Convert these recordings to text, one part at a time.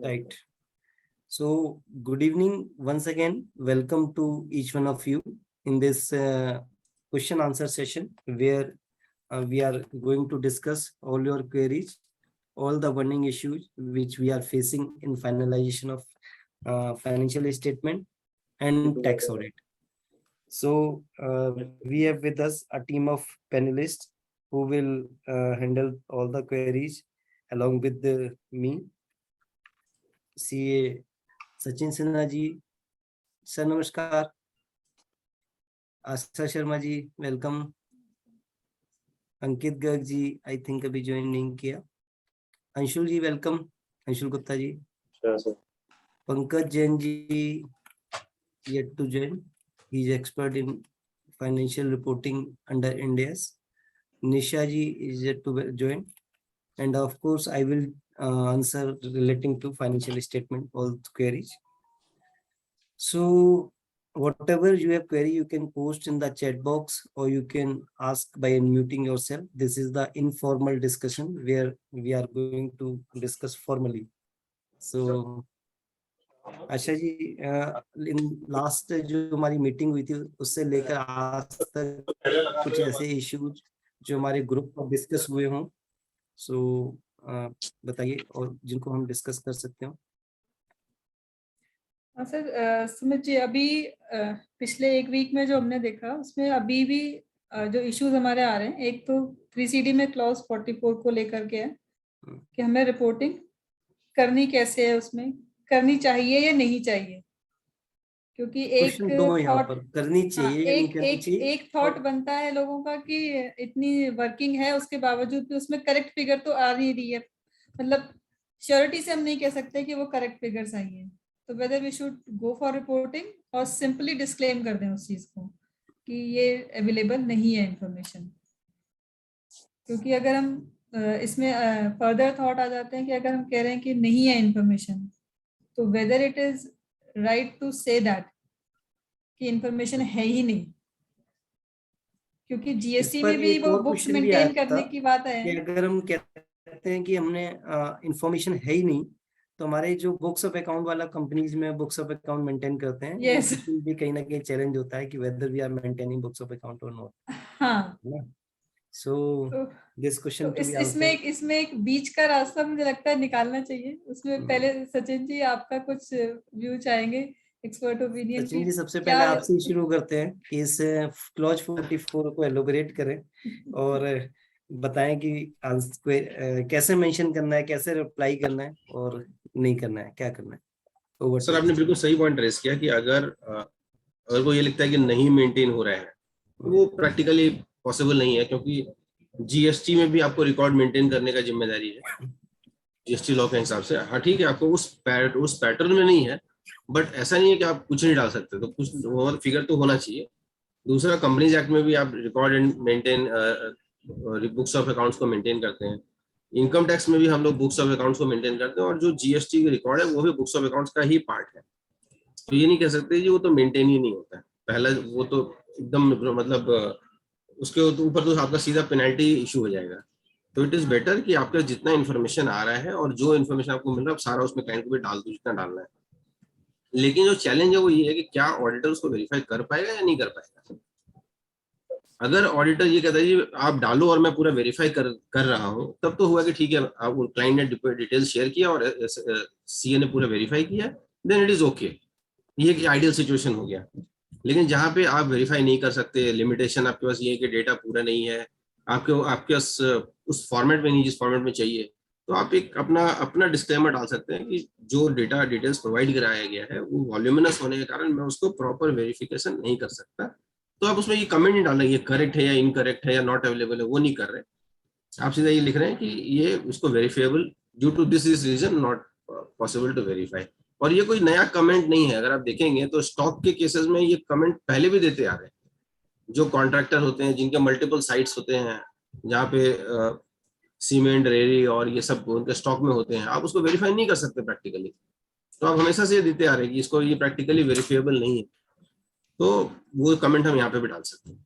Right. So, good evening once again. Welcome to each one of you in this question answer session where we are going to discuss all your queries, all the burning issues which we are facing in finalization of financial statement and tax audit. So, we have with us a team of panelists who will handle all the queries along with me. CA Sachin Sinha ji, sir नमस्कार। Asha Sharma ji welcome. Ankit Garg ji I think अभी join नहीं किया। Anshul ji welcome. Anshul Gupta ji. Pankaj Jain ji yet to join. He is expert in financial reporting under Ind AS. Nisha ji is yet to join, and of course I will answer relating to financial statement all queries. So whatever you have query, you can post in the chat box or you can ask by unmuting yourself. This is the informal discussion where we are going to discuss formally. So Asha ji, in last जो हमारी meeting हुई थी उससे लेकर आज तक कुछ ऐसे इश्यूज जो हमारे ग्रुप में डिस्कस हुए हों, सो बताइए और जिनको हम डिस्कस कर सकते हो। सर सुमित जी, अभी पिछले एक वीक में जो हमने देखा उसमें अभी भी जो इश्यूज हमारे आ रहे हैं, एक तो 3CD में क्लॉज 44 को लेकर के है कि हमें रिपोर्टिंग करनी कैसे है, उसमें करनी चाहिए या नहीं चाहिए, क्योंकि एक थॉट करनी चाहिए या नहीं करनी चाहिए, एक थॉट बनता है लोगों का कि इतनी वर्किंग है उसके बावजूद भी उसमें करेक्ट फिगर तो आ नहीं रही है, मतलब श्योरिटी से हम नहीं कह सकते कि वो करेक्ट फिगर्स आई है। तो whether we should go for reporting और सिंपली डिस्क्लेम कर दें उस चीज को कि ये अवेलेबल नहीं है इंफॉर्मेशन, क्योंकि अगर हम इसमें फर्दर थॉट आ जाते हैं कि अगर हम कह रहे हैं कि नहीं है इंफॉर्मेशन, तो whether it is right to say that कि इंफॉर्मेशन है ही नहीं, क्योंकि जीएसटी में भी वो बुक्स मेंटेन करने की बात है कि अगर हम कहते हैं कि हमने इंफॉर्मेशन है ही नहीं, तो हमारे जो बुक्स ऑफ अकाउंट वाला कंपनीज में बुक्स ऑफ अकाउंट मेंटेन करते हैं, yes. भी कहीं ना कहीं चैलेंज होता है कि whether we are maintaining books of account और नॉट। हाँ, सो दिस क्वेश्चन इसमें एक बीच का रास्ता मुझे लगता है निकालना चाहिए। उसमें पहले सचिन जी आपका कुछ व्यू चाहेंगे, एक्सपर्ट ओपिनियन। सचिन जी सबसे पहले आपसे शुरू करते हैं कि इस क्लॉज 44 को एलोबरेट करें और बताएं कि कैसे मेंशन करना है, कैसे रिप्लाई करना है और नहीं करना है, क्या करना है। सर आपने बिल्कुल सही पॉइंट रेस किया कि अगर को ये लगता है कि नहीं मेंटेन हो रहा है, वो प्रैक्टिकली पॉसिबल नहीं है, क्योंकि जीएसटी में भी आपको रिकॉर्ड मेंटेन करने का जिम्मेदारी है जीएसटी लॉ के हिसाब से। हाँ ठीक है, आपको उस पैटर्न में नहीं है, बट ऐसा नहीं है कि आप कुछ नहीं डाल सकते, तो कुछ और फिगर तो होना चाहिए। दूसरा, कंपनीज एक्ट में भी आप record and maintain books of accounts को मेंटेन करते हैं। इनकम टैक्स में भी हम लोग बुक्स ऑफ अकाउंट्स को मेंटेन करते हैं, और जो जीएसटी रिकॉर्ड है वो भी बुक्स ऑफ अकाउंट्स का ही पार्ट है। तो ये नहीं कह सकते कि वो तो मेंटेन ही नहीं होता है। पहला वो तो एकदम मतलब उसके ऊपर तो आपका सीधा पेनल्टी इशू हो जाएगा। तो इट इज बेटर कि आपका जितना इन्फॉर्मेशन आ रहा है और जो इन्फॉर्मेशन आपको मिल रहा है सारा उसमें क्लाइंट को भी डाल दो जितना डालना है। लेकिन जो चैलेंज है वो ये है कि क्या ऑडिटर उसको वेरीफाई कर पाएगा या नहीं कर पाएगा। अगर ऑडिटर ये कहता है कि आप डालो और मैं पूरा वेरीफाई कर रहा हूँ, तब तो हुआ कि ठीक है, आप क्लाइंट ने डिटेल शेयर किया और सीए ने पूरा वेरीफाई किया, देन इट इज ओके, ये एक आइडियल सिचुएशन हो गया। लेकिन जहाँ पे आप वेरीफाई नहीं कर सकते, लिमिटेशन आपके पास ये है कि डेटा पूरा नहीं है, आपके उस फॉर्मेट में नहीं जिस फॉर्मेट में चाहिए, तो आप एक अपना डिस्क्लेमर डाल सकते हैं कि जो डेटा डिटेल्स प्रोवाइड कराया गया है वो वॉल्यूमिनस होने के कारण मैं उसको प्रॉपर वेरिफिकेशन नहीं कर सकता। तो आप उसमें ये कमेंट नहीं डाल रहे ये करेक्ट है या इनकरेक्ट है या नॉट अवेलेबल है, वो नहीं कर रहे। आप सीधा ये लिख रहे हैं कि ये उसको verifiable due to this reason not possible to verify. और ये कोई नया कमेंट नहीं है, अगर आप देखेंगे तो स्टॉक के केसेस में ये कमेंट पहले भी देते आ रहे हैं। जो कॉन्ट्रैक्टर होते हैं जिनके मल्टीपल साइट्स होते हैं जहाँ पे सीमेंट, रेरी और ये सब उनके स्टॉक में होते हैं, आप उसको वेरीफाई नहीं कर सकते प्रैक्टिकली। तो आप हमेशा से ये देते आ रहे हैं कि इसको ये प्रैक्टिकली वेरीफाइबल नहीं है, तो वो कमेंट हम यहाँ पे भी डाल सकते हैं।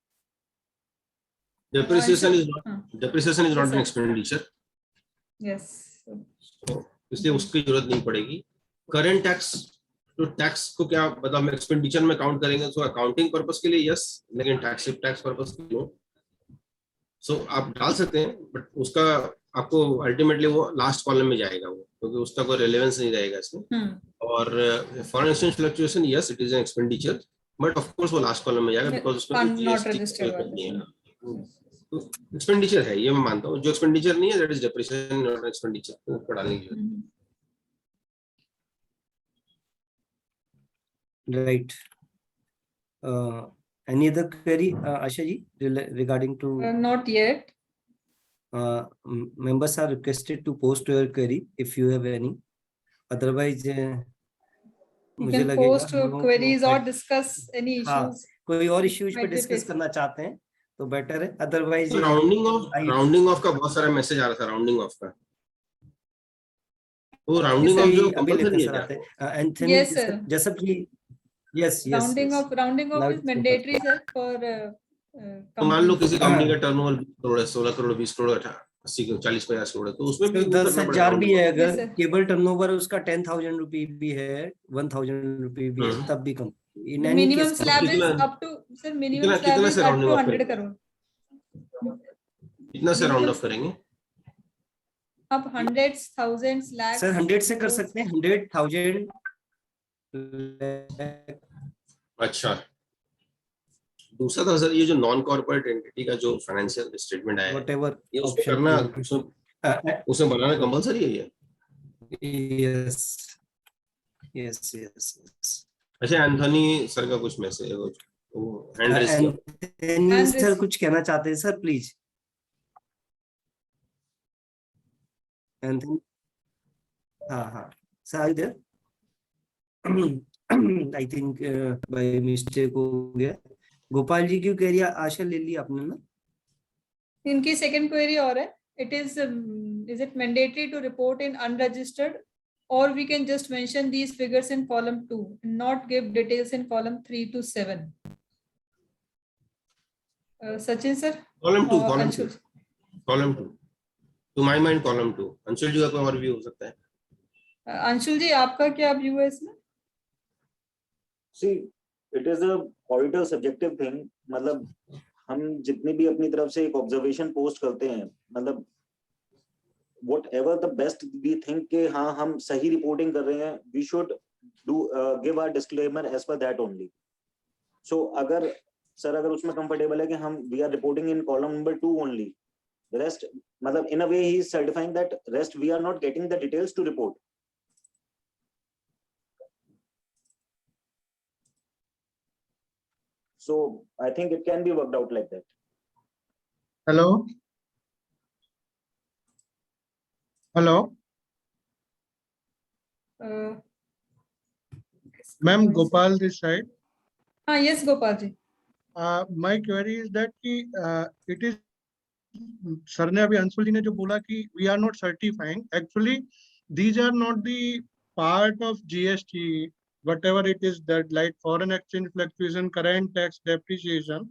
depreciation is हाँ, not depreciation is not Yes, an sir. expenditure, yes. तो इसलिए उसकी जरूरत नहीं पड़ेगी. करंट टैक्स, तो टैक्स को क्या मतलब हम एक्सपेंडिचर में काउंट करेंगे, तो अकाउंटिंग पर्पस के लिए यस, लेकिन टैक्स पर्पस के लिए सो आप डाल सकते हैं, बट उसका आपको अल्टीमेटली वो लास्ट कॉलम में जाएगा वो, क्योंकि उसका कोई रेलेवेंस नहीं रहेगा इसमें. और foreign exchange fluctuation yes it is an expenditure, but of course वो लास्ट कॉलम में जाएगा बिकॉज उसमें Fund not जीएसटी registered नहीं है. वाला. तो एक्सपेंडिचर है, ये मैं मानता हूँ. जो एक्सपेंडिचर नहीं है that is depreciation not expenditure, तो उसको डालने की जरूरत हम्म. Right. Any other query, Asha ji, regarding to Not yet. members are requested to post your query if you have any. Otherwise, You मुझे can लगेगा post हम लोगों को queries or at- discuss any हाँ, issues. कोई और issues पे might be discuss facing. करना चाहते हैं तो बेटर है. अदरवाइज राउंडिंग ऑफ का बहुत सारा मैसेज आ रहा था. राउंडिंग ऑफ का, वो राउंडिंग ऑफ जो अभी लेते कंपलसरी हैं है सर. क्या? आते हैं एंथनी Yes, sir. जैसा कि yes yes Rounding off is mandatory, sir, for तो मान लो companies. किसी कंपनी का टर्नओवर 20 करोड़ है, 16 करोड़, 20 करोड़, 80 करोड़, 40 50 करोड़ है, तो उसमें भी वो 10,000 करना पड़ेगा भी है. Yes, अगर sir. केबल टर्नओवर उसका 10,000 रुपी भी है, 1,000 रुपी भी है, तब भी कम. इन The any minimum case slab is कितना- up to, sir, minimum slab कितना is से up rounding to off 100 करेंगे? crore. कितना से राउंड ऑफ करेंगे? आप hundreds, thousands, lakhs. सर 100 से कर crores. सकते हैं. 100,000 अच्छा, दूसरा था सर ये जो नॉन कॉर्पोरेट एंटिटी का जो फाइनेंशियल स्टेटमेंट आया है, व्हाटएवर ये उसमें करना, उसमें बनाना कंपलसरी है ये? Yes yes yes. अच्छा, एंथनी सर का कुछ मैसेज, वो हैंड रेज किया. एंथनी And सर this- कुछ कहना चाहते हैं सर, प्लीज. एंथनी, हाँ हाँ सर इधर. आई थिंक बाय मिस्टेक हो गया. गोपाल जी की कह रही आशा ले ली आपने ना. इनकी सेकंड क्वेरी और है. It is it mandatory to report in unregistered, or we can just mention these figures in column 2 and not give details in column 3 to 7? Sachin sir. Column 2, और column 2, Anshul. Column 2, to my mind column 2. Anshul ji का कोई और view हो सकता है? अंशुल जी आपका क्या view है इसमें? See, it is a auditor subjective thing. मतलब हम जितनी भी अपनी तरफ से एक ऑब्जर्वेशन पोस्ट करते हैं, मतलब whatever the best we think कि हाँ हम सही रिपोर्टिंग कर रहे हैं, we should do give our disclaimer as per that only. So अगर सर अगर उसमें कंफर्टेबल है कि हम we are reporting in column number 2 only, the rest मतलब in a way he is certifying that rest we are not getting the details to report. So I think it can be worked out like that. Hello. Hello, ma'am. Gopal this side. हाँ, yes Gopal ji. My query is that कि it is sir ने अभी अंशुल जी ने जो बोला कि we are not certifying. Actually, these are not the part of GST. Whatever it is that like foreign exchange fluctuation, current tax, depreciation.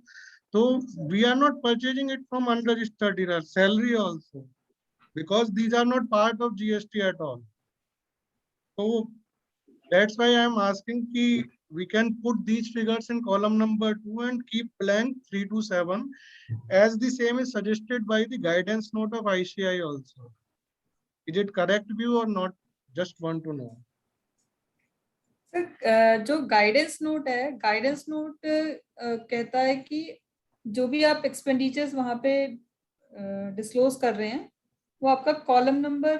So we are not purchasing it from unregistered dealer. Salary also, because these are not part of GST at all. So that's why I am asking कि we can put these figures in column number 2 and keep blank 3 to 7 as the same is suggested by the guidance note of ICI also. Is it correct view or not? Just want to know. Sir जो guidance note है, guidance note कहता है कि जो भी आप expenditures वहां पे डिस्क्लोज कर रहे हैं वो आपका column number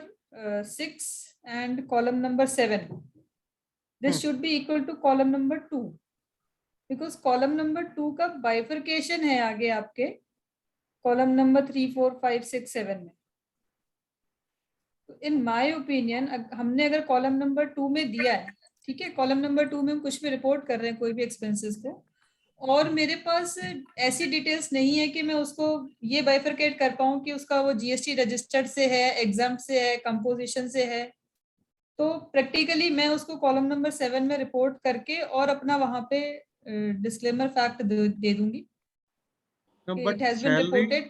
6 and column number 7 this should be equal to column number 2, because column number 2 का बाइफर्केशन है आगे आपके कॉलम नंबर 3, 4, 5, 6, 7 में. इन माय ओपिनियन हमने अगर कॉलम नंबर 2 में दिया है, ठीक है, कॉलम नंबर 2 में हम कुछ भी रिपोर्ट कर रहे हैं कोई भी एक्सपेंसेस को, और मेरे पास ऐसी डिटेल्स नहीं है कि मैं उसको ये बाइफरकेट कर पाऊं कि उसका वो जीएसटी रजिस्टर्ड से है, एग्जाम्प्ट से है, कंपोजिशन से है, तो प्रैक्टिकली मैं उसको कॉलम नंबर 7 में रिपोर्ट करके और अपना वहां पे डिस्क्लेमर फैक्ट दे दूंगी. No, it but has been reported.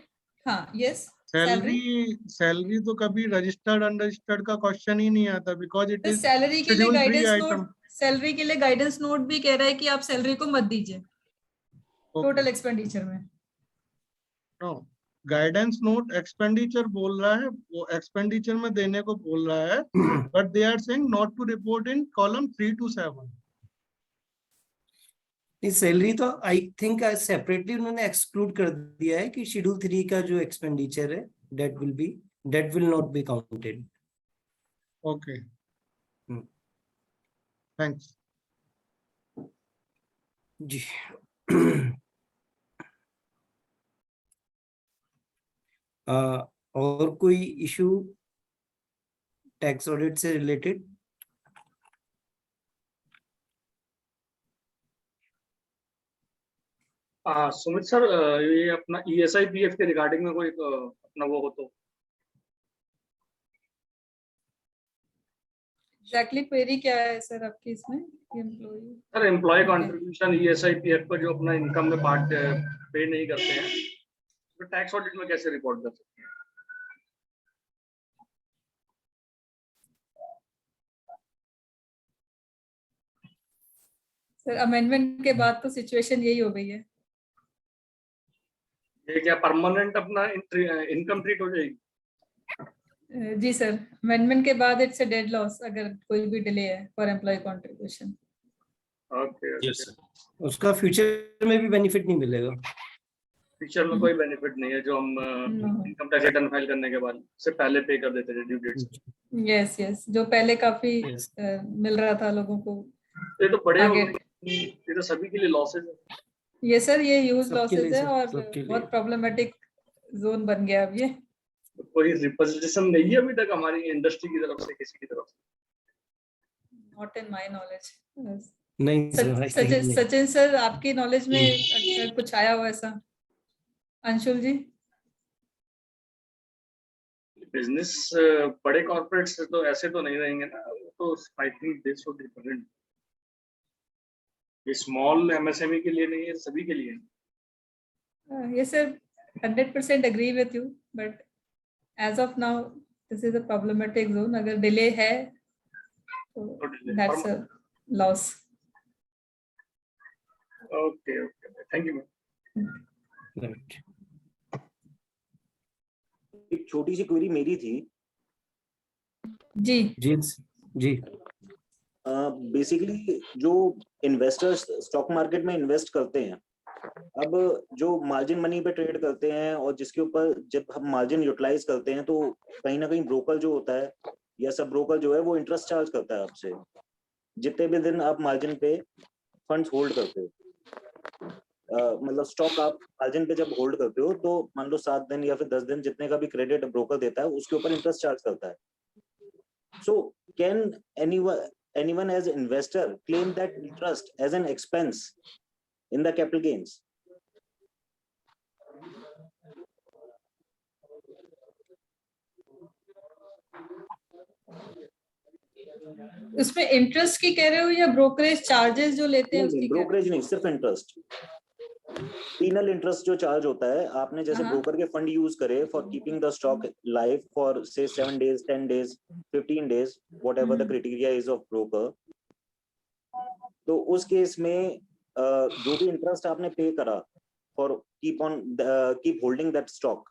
हाँ, yes, salary. सैलरी तो कभी रजिस्टर्ड अनरजिस्टर्ड का क्वेश्चन ही नहीं आता, बिकॉज इट तो इज सैलरी के लिए schedule 3 guidance item. Note, salary के लिए गाइडेंस नोट भी कह रहा है कि आप सैलरी को मत दीजिए टोटल एक्सपेंडिचर में. नो, गाइडेंस नोट एक्सपेंडिचर बोल रहा है, वो एक्सपेंडिचर में देने को बोल रहा है, but they are saying not to report in column 3 to 7. इस सैलरी तो आई थिंक सेपरेटली उन्होंने एक्सक्लूड कर दिया है कि शेड्यूल 3 का जो एक्सपेंडिचर है that will not be counted. Okay, Hmm. Thanks. जी. और कोई इशू टैक्स ऑडिट से रिलेटेड? सुमित सर, ये अपना ESI PF के रिगार्डिंग में कोई अपना वो हो तो एग्जैक्टली क्वेरी क्या है सर आपकी इसमें? Employee sir, employee contribution ESI PF पर जो अपना इनकम में पार्ट पे नहीं करते हैं, तो टैक्स ऑडिट में कैसे रिपोर्ट कर सकते हैं? सर अमेंडमेंट के बाद तो सिचुएशन यही हो गई है. ये क्या परमानेंट अपना इनकम ट्रीट हो जाएगी? जी सर, अमेंडमेंट के बाद इट्स अ डेड लॉस अगर कोई भी डिले है for employee contribution. Okay, yes sir. उसका फ्यूचर में भी बेनिफिट नहीं मिलेगा. फ्यूचर में कोई बेनिफिट नहीं है जो हम इनकम टैक्स रिटर्न फाइल करने के बाद से पहले पे कर देते थे ड्यू डेट से. यस, जो पहले काफी Yes. मिल रहा था लोगों को. ये तो बड़े हो आगे. गए, ये तो सभी के लिए लॉसेज है. ये सर ये ह्यूज सबके लॉसेस लिए है सर, और सबके लिए. बहुत प्रॉब्लमेटिक जोन बन गया अब ये. कोई रिप्रेजेंटेशन नहीं है अभी तक हमारी इंडस्ट्री की तरफ से, किसी की तरफ से. Not in my knowledge. नहीं सर, I think नहीं. सचिन सर, आपकी नॉलेज में अगर कुछ आया हो ऐसा? अंशुल जी. बिजनेस बड़े कॉर्पोरेट से तो ऐसे तो नहीं रहेंगे ना, तो I think this should different. ये स्मॉल MSME के लिए नहीं है, सभी के लिए है. ये sir 100% agree with you, but as of now this is a problematic zone. अगर डिले है तो that's a loss. Okay, thank you. Right. एक छोटी सी क्वेरी मेरी थी. जी. जी. बेसिकली जो इन्वेस्टर्स स्टॉक मार्केट में इन्वेस्ट करते हैं, अब जो मार्जिन मनी पे ट्रेड करते हैं और जिसके ऊपर जब हम मार्जिन यूटिलाइज करते हैं तो कहीं ना कहीं ब्रोकर जो होता है या सब ब्रोकर जो है वो इंटरेस्ट चार्ज करता है आपसे जितने भी दिन आप मार्जिन पे फंड्स होल्ड करते हो. मतलब स्टॉक आप मार्जिन पे जब होल्ड करते हो तो मान लो 7 दिन या फिर 10 दिन जितने का भी क्रेडिट ब्रोकर देता है उसके ऊपर इंटरेस्ट चार्ज करता है. So can anyone as investor claim that interest as an expense in the capital gains? उसमें इंटरेस्ट की कह रहे हो या ब्रोकरेज चार्जेस जो लेते हैं उसकी? ब्रोकरेज नहीं, सिर्फ इंटरेस्ट. पीनल इंटरेस्ट जो चार्ज होता है, आपने जैसे ब्रोकर के फंड यूज करे for keeping the stock live for से 7 days, 10 days, 15 days, whatever the criteria is of broker. तो उस केस में जो भी इंटरेस्ट आपने पे करा for keep holding that stock,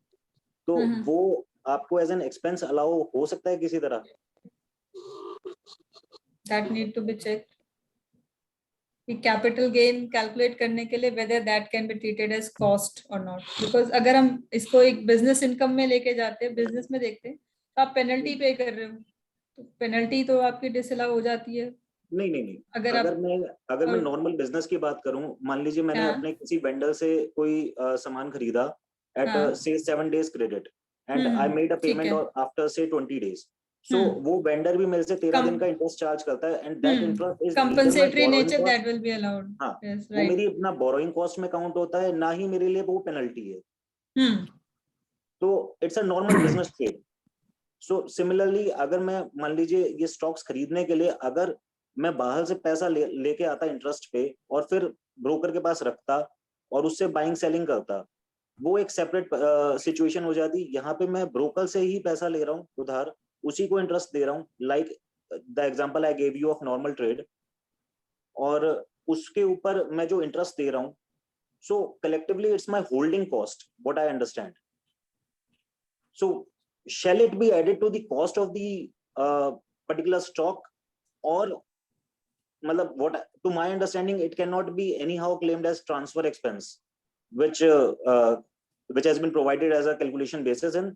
तो वो आपको एज एन एक्सपेंस अलाउ हो सकता है किसी तरह? That need to be checked. Capital gain calculate करने के लिए whether that can be treated as cost or not, because अगर हम इसको एक बिजनेस इनकम में लेके जाते हैं, बिजनेस में देखते हैं तो आप पेनल्टी पे कर रहे हो, तो पेनल्टी तो आपकी डिसअलाउ हो जाती है. नहीं. अगर मैं नॉर्मल बिजनेस की बात करूं, मान लीजिए मैंने अपने किसी वेंडर से कोई सामान खरीदा एट से 7 days credit and I made a payment after से 20 days. So वो वेंडर भी मेरे से 13 दिन का इंटरेस्ट चार्ज करता है and that interest is compensatory nature, that will be allowed. हाँ, वो मेरी अपना बोरोइंग कॉस्ट में काउंट होता है, ना ही मेरे लिए वो पेनल्टी है. तो it's a normal business trade. So similarly अगर मैं मान लीजिए ये स्टॉक्स खरीदने के लिए अगर मैं बाहर से पैसा लेके आता इंटरेस्ट पे और फिर ब्रोकर के पास रखता और उससे बाइंग सेलिंग करता, वो एक सेपरेट सिचुएशन हो जाती। यहाँ पे मैं ब्रोकर से ही पैसा ले रहा हूँ उधार, उसी को इंटरेस्ट दे रहा हूँ, like the example I gave you of normal trade, और उसके ऊपर मैं जो इंटरेस्ट दे रहा हूँ, so collectively it's my holding cost, what I understand. So shall it be added to the cost of the particular stock, or matlab what to my understanding it cannot be anyhow claimed as transfer expense, which has been provided as a calculation basis in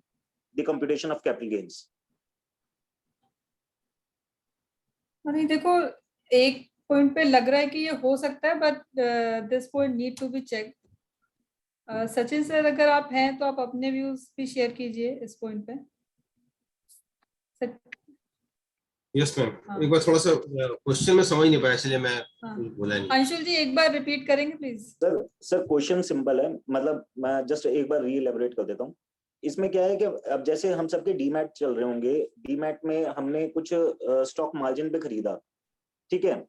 the computation of capital gains. नहीं देखो, एक point पे लग रहा है कि ये हो सकता है, but this point need to be check. Sachin sir, अगर आप हैं तो आप अपने व्यूज भी शेयर कीजिए इस पॉइंट पे। यस मैम, हाँ। एक बार थोड़ा सा क्वेश्चन में समझ नहीं पाया, इसलिए मैं हाँ। बोला नहीं। अंशुल जी एक बार रिपीट करेंगे प्लीज। सर क्वेश्चन सिंपल है, मतलब मैं जस्ट एक बार रीएलैबोरेट कर देता हूँ। इसमें क्या है कि अब जैसे हम सबके डीमैट चल रहे होंगे, डीमैट में हमने कुछ स्टॉक मार्जिन पे खरीदा, ठीक है।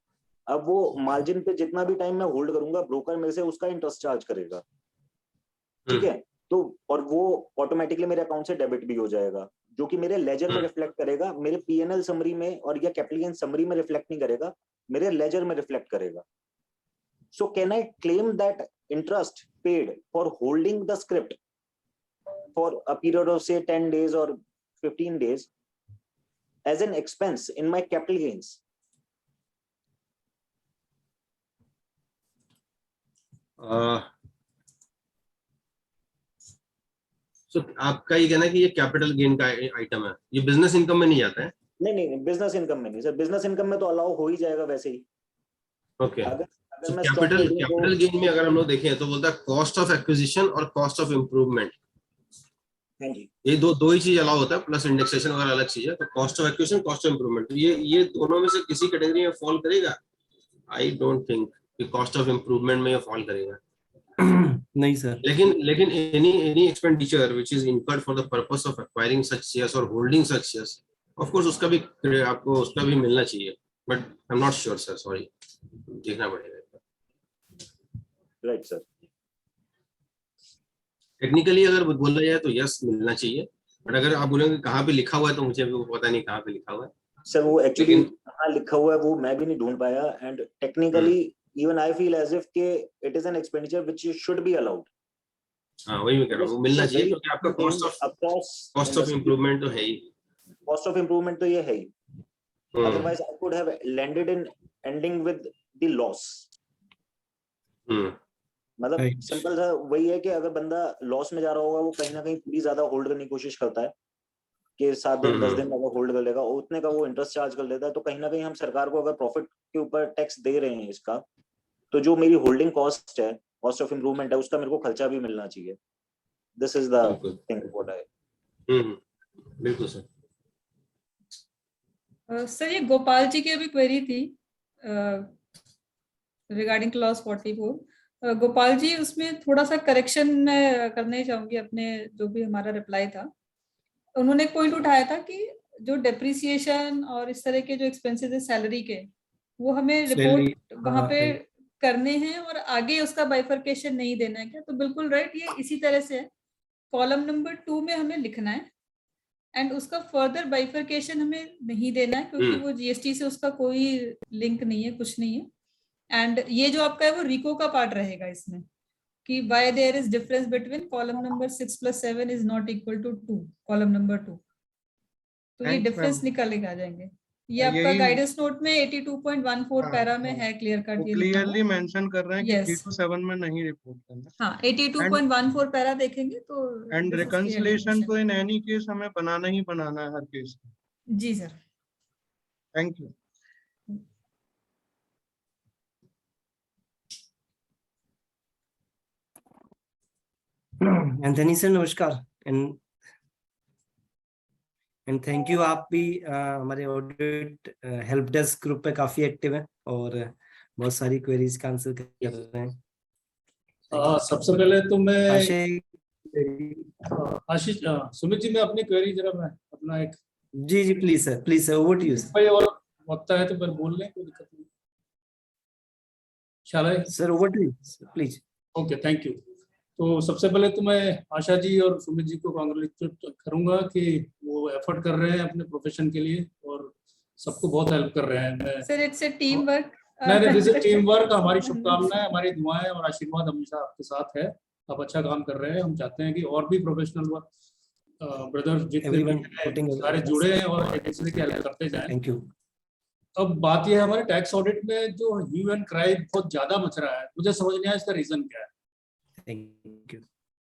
अब वो मार्जिन पे जितना भी टाइम मैं होल्ड करूंगा, ब्रोकर मेरे से उसका इंटरेस्ट चार्ज करेगा, ठीक है। तो और वो ऑटोमेटिकली मेरे अकाउंट से डेबिट भी हो जाएगा, जो कि मेरे लेजर में रिफ्लेक्ट करेगा, मेरे पीएनएल समरी में और या कैपिटल गेन समरी में रिफ्लेक्ट नहीं करेगा, मेरे लेजर में रिफ्लेक्ट करेगा। So can I claim that interest paid for holding the script for a period of से 10 days or 15 days as an expense in my capital gains? So, आपका ये कहना है कि ये कैपिटल गेन का आइटम है, ये बिजनेस इनकम में नहीं जाता है? नहीं, बिजनेस इनकम में नहीं सर, बिजनेस इनकम में तो अलाउ हो ही जाएगा वैसे ही। ओके, अगर मैं कैपिटल गेन में अगर हम लोग देखें तो बोलता है कॉस्ट ऑफ एक्विजिशन और कॉस्ट ऑफ इम्प्रूवमेंट। हाँ जी, ये दो ही चीज अलाउ होता है, प्लस इंडेक्सेशन वगैरह अलग चीज है। तो cost of acquisition, cost of improvement, ये दोनों में से किसी कैटेगरी में फॉल करेगा? आई डोंट थिंक कि कॉस्ट ऑफ इम्प्रूवमेंट में ये फॉल करेगा। नहीं सर। लेकिन any expenditure which is incurred for the purpose of acquiring such shares or holding such shares, of course उसका भी मिलना चाहिए, but I'm not sure sir, sorry, देखना पड़ेगा। Right sir. टेक्निकली अगर बोला जाए तो यस मिलना चाहिए, बट अगर आप बोलेंगे कहाँ पे लिखा हुआ है तो मुझे अभी वो पता नहीं कहाँ पे लिखा हुआ है सर। वो एक्चुअली कहाँ लिखा हुआ है वो मैं भी नहीं ढूंढ पाया, and technically even I feel as if के it is an expenditure which should be allowed. हाँ, वही मैं कह रहा हूँ, वो मिलना चाहिए क्योंकि आपका कॉस्ट ऑफ इम्प्रूवमेंट तो है ही। कॉस्ट ऑफ इम्प्रूवमेंट तो ये है ही, otherwise I could have landed in ending with the loss. मतलब सिंपल सा वही है कि अगर बंदा लॉस में जा रहा होगा, वो कहीं ना कहीं पूरी ज्यादा होल्ड करने की कोशिश करता है कि 7 दिन 10 दिन अगर होल्ड कर लेगा, उतने का वो इंटरेस्ट चार्ज कर लेता है। तो कहीं ना कहीं हम सरकार को अगर प्रॉफिट के ऊपर टैक्स दे रहे हैं इसका, तो जो मेरी होल्डिंग कॉस्ट है, कॉस्ट ऑफ इम्प्रूवमेंट है, उसका मेरे को खर्चा भी मिलना चाहिए। This is the thing what I. बिल्कुल सर। सर ये गोपाल जी की अभी क्वेरी थी रिगार्डिंग क्लॉज 44। गोपाल जी, उसमें थोड़ा सा करेक्शन मैं करने चाहूंगी अपने जो भी हमारा रिप्लाई था। उन्होंने एक पॉइंट उठाया था कि जो डेप्रिसिएशन और इस तरह के जो एक्सपेंसेस है सैलरी के, वो हमें रिपोर्ट वहां पे करने हैं और आगे उसका बाइफर्केशन नहीं देना है क्या? तो बिल्कुल राइट, ये इसी तरह से है। कॉलम नंबर 2 में हमें लिखना है एंड उसका फर्दर बाइफर्केशन हमें नहीं देना है, क्योंकि वो जीएसटी से उसका कोई लिंक नहीं है, कुछ नहीं है। एंड ये जो आपका है वो रिको का पार्ट रहेगा इसमें, कि why there is difference between column number 6 plus 7 is not equal to 2, column number 2। तो ये डिफरेंस निकाले आ जाएंगे। ये आपका गाइडेंस नोट में 82.14 पैरा में है, क्लियर कट ये क्लियरली मेंशन कर रहे हैं कि 3 to 7 में नहीं रिपोर्ट करना। हाँ, 82.14 पैरा देखेंगे तो एंड रिकंसिलिएशन तो इन एनी केस हमें बनाना ही बनाना है हर केस। जी sir, thank you. Anthony sir नमस्कार एंड थैंक यू। आप भी हमारे ऑडिट हेल्प डेस्क ग्रुप पे काफी एक्टिव हैं और बहुत सारी क्वेरीज का आंसर कर रहे हैं। सबसे पहले तो मैं आशीष सुमित जी, मैं अपनी क्वेरी जरा मैं अपना एक जी please sir over to you भाई, और वक्त है तो फिर बोल लें, कोई दिक्कत नहीं। Sir over to you please. Okay, thank you. तो सबसे पहले तो मैं आशा जी और सुमित जी को कांग्रेचुलेट करूंगा कि वो एफर्ट कर रहे हैं अपने प्रोफेशन के लिए और सबको बहुत हेल्प कर रहे हैं। मैं sir it's a team work. नहीं, दिस इज टीम वर्क। हमारी शुभकामनाएं, हमारी दुआएं और आशीर्वाद हमेशा आपके साथ है। आप अच्छा काम कर रहे हैं। हम चाहते हैं कि और भी प्रोफेशनल वर्क ब्रदर्स जितने भी Everyone putting हैं सारे efforts. जुड़े हैं और एक दूसरे की हेल्प करते जाएं। Thank you. अब बात यह है, हमारे टैक्स ऑडिट में जो ह्यू एंड क्राई बहुत ज्यादा मच रहा है, मुझे समझ नहीं आया इसका रीजन क्या है। Thank you.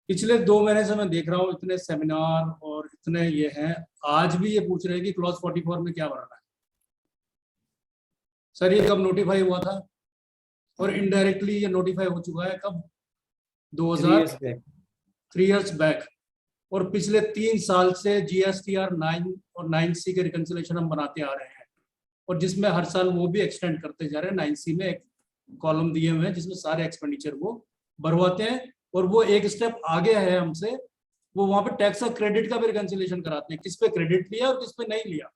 पिछले 2 महीने से मैं देख रहा हूँ इतने सेमिनार और इतने ये हैं, आज भी ये पूछ रहे हैं कि क्लॉज 44 में क्या भरना है। सर ये कब नोटिफाई हुआ था? और इनडायरेक्टली ये नोटिफाई हो चुका है कब? 3 इयर्स बैक। और पिछले 3 साल से GSTR 9 और 9C के रिकंसिलेशन हम बनाते आ रहे हैं, और जिसमें हर साल वो भी एक्सटेंड करते जा रहे हैं। 9C में एक कॉलम दिए हुए हैं जिसमें सारे एक्सपेंडिचर वो भरवाते हैं, और वो एक स्टेप आगे है हमसे। वो वहां पे टैक्स और क्रेडिट का भी रिकंसिलेशन कराते हैं, किस पे क्रेडिट लिया और किस पे नहीं लिया,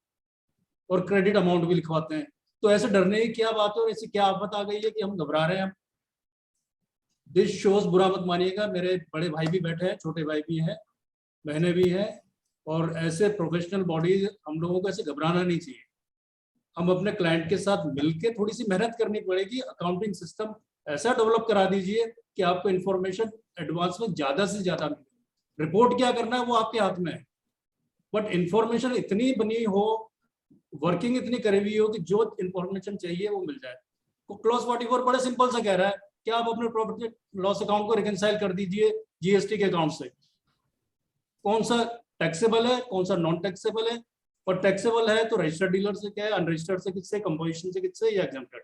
और क्रेडिट अमाउंट भी लिखवाते हैं। तो ऐसे डरने की क्या बात है और ऐसी क्या आफत आ गई है कि हम घबरा रहे हैं? दिस शोज, बुरा मत मानिएगा, मेरे बड़े भाई भी बैठे हैं, छोटे भाई भी हैं, बहनें भी हैं, और ऐसे प्रोफेशनल बॉडी हम लोगों को ऐसे घबराना नहीं चाहिए। हम अपने क्लाइंट के साथ मिलके थोड़ी सी मेहनत करनी पड़ेगी। अकाउंटिंग सिस्टम ऐसा डेवलप करा दीजिए कि आपको इन्फॉर्मेशन एडवांस में ज्यादा से ज्यादा मिले। रिपोर्ट क्या करना है वो आपके हाथ में है, बट इंफॉर्मेशन इतनी बनी हो, वर्किंग इतनी करी हुई हो कि जो इन्फॉर्मेशन चाहिए वो मिल जाए। तो क्लॉज 44 बड़े सिंपल सा कह रहा है कि आप अपने प्रॉफिट लॉस अकाउंट को रिकंसाइल कर दीजिए GST के अकाउंट से। कौन सा टैक्सेबल है, कौन सा नॉन टैक्सेबल है, और टैक्सेबल है तो रजिस्टर्ड डीलर से क्या है, अनरजिस्टर्ड से किससे, कंपोजिशन से किससे, या एग्जम्प्टेड।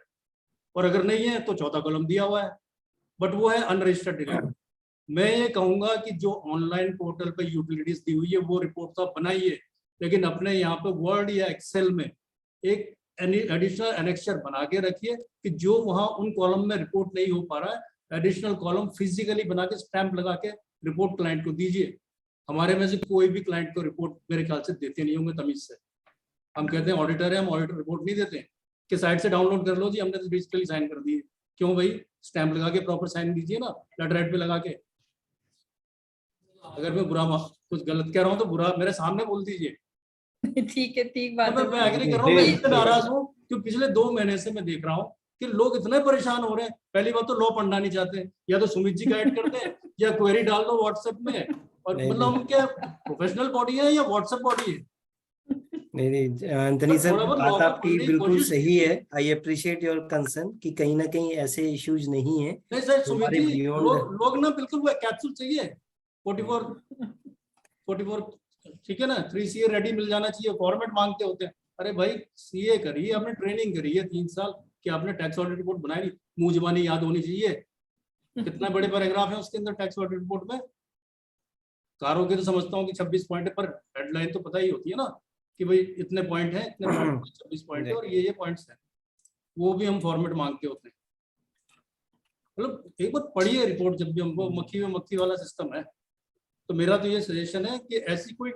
और अगर नहीं है तो चौथा कॉलम दिया हुआ है, बट वो है अनरजिस्टर्ड डीलर। मैं ये कहूंगा कि जो ऑनलाइन पोर्टल पे यूटिलिटीज दी हुई है वो रिपोर्ट तो आप बनाइए, लेकिन अपने यहाँ पे वर्ड या एक्सेल में एक एडिशनल एनेक्चर बना के रखिए कि जो वहाँ उन कॉलम में रिपोर्ट नहीं हो पा रहा है, एडिशनल कॉलम फिजिकली बना के स्टैंप लगा के रिपोर्ट क्लाइंट को दीजिए। हमारे में से कोई भी क्लाइंट को रिपोर्ट मेरे ख्याल से देते नहीं होंगे तमीज से। हम कहते हैं ऑडिटर है, हम ऑडिटर रिपोर्ट नहीं देते कि साइट से डाउनलोड कर लो जी, हमने तो डिजिटली साइन कर दिए। क्यों भाई, स्टैंप लगा के प्रॉपर साइन दीजिए ना, लेटर हेड पे लगा के। अगर मैं बुरा कुछ गलत कह रहा हूँ तो बुरा मेरे सामने बोल दीजिए। ठीक है, ठीक बात मैं आगे नहीं कर रहा हूँ, मैं इससे नाराज हूँ क्योंकि पिछले 2 महीने से मैं देख रहा हूँ कि लोग इतने परेशान हो रहे हैं। पहली बात तो लॉ पढ़ना नहीं चाहते, या तो सुमित जी गाइड करते हैं या क्वेरी डाल दो व्हाट्सएप में, और मतलब हम क्या प्रोफेशनल बॉडी है या व्हाट्सएप बॉडी है? नहीं एंथनी सर, थोड़ा बहुत बात लॉ आपकी पढ़ने की बिल्कुल कोशिश सही है। आई अप्रिशिएट योर कंसर्न कि कहीं ना कहीं ऐसे इश्यूज नहीं है नहीं सर, सुमित हमारे जी, beyond- लोग ना बिल्कुल वो कैप्सूल चाहिए 44 ठीक है ना, 3CA रेडी मिल जाना चाहिए, फॉर्मेट मांगते होते हैं। अरे भाई CA करिए, आपने ट्रेनिंग करी है 3 साल कि आपने टैक्स ऑडिट रिपोर्ट बनाई नहीं, मुंह जुबानी याद होनी चाहिए। कितना बड़े पैराग्राफ है उसके अंदर टैक्स ऑडिट रिपोर्ट में। कारों के तो समझता हूँ कि 26 पॉइंट है, पर हेडलाइन तो पता ही होती है ना कि भाई इतने पॉइंट है, इतने पॉइंट 26 पॉइंट है और ये पॉइंट्स हैं, वो भी हम फॉर्मेट मांगते होते हैं। मतलब एक बार पढ़िए रिपोर्ट, जब भी हमको मक्खी में मक्खी वाला सिस्टम है। तो मेरा तो ये सजेशन है कि ऐसी कोई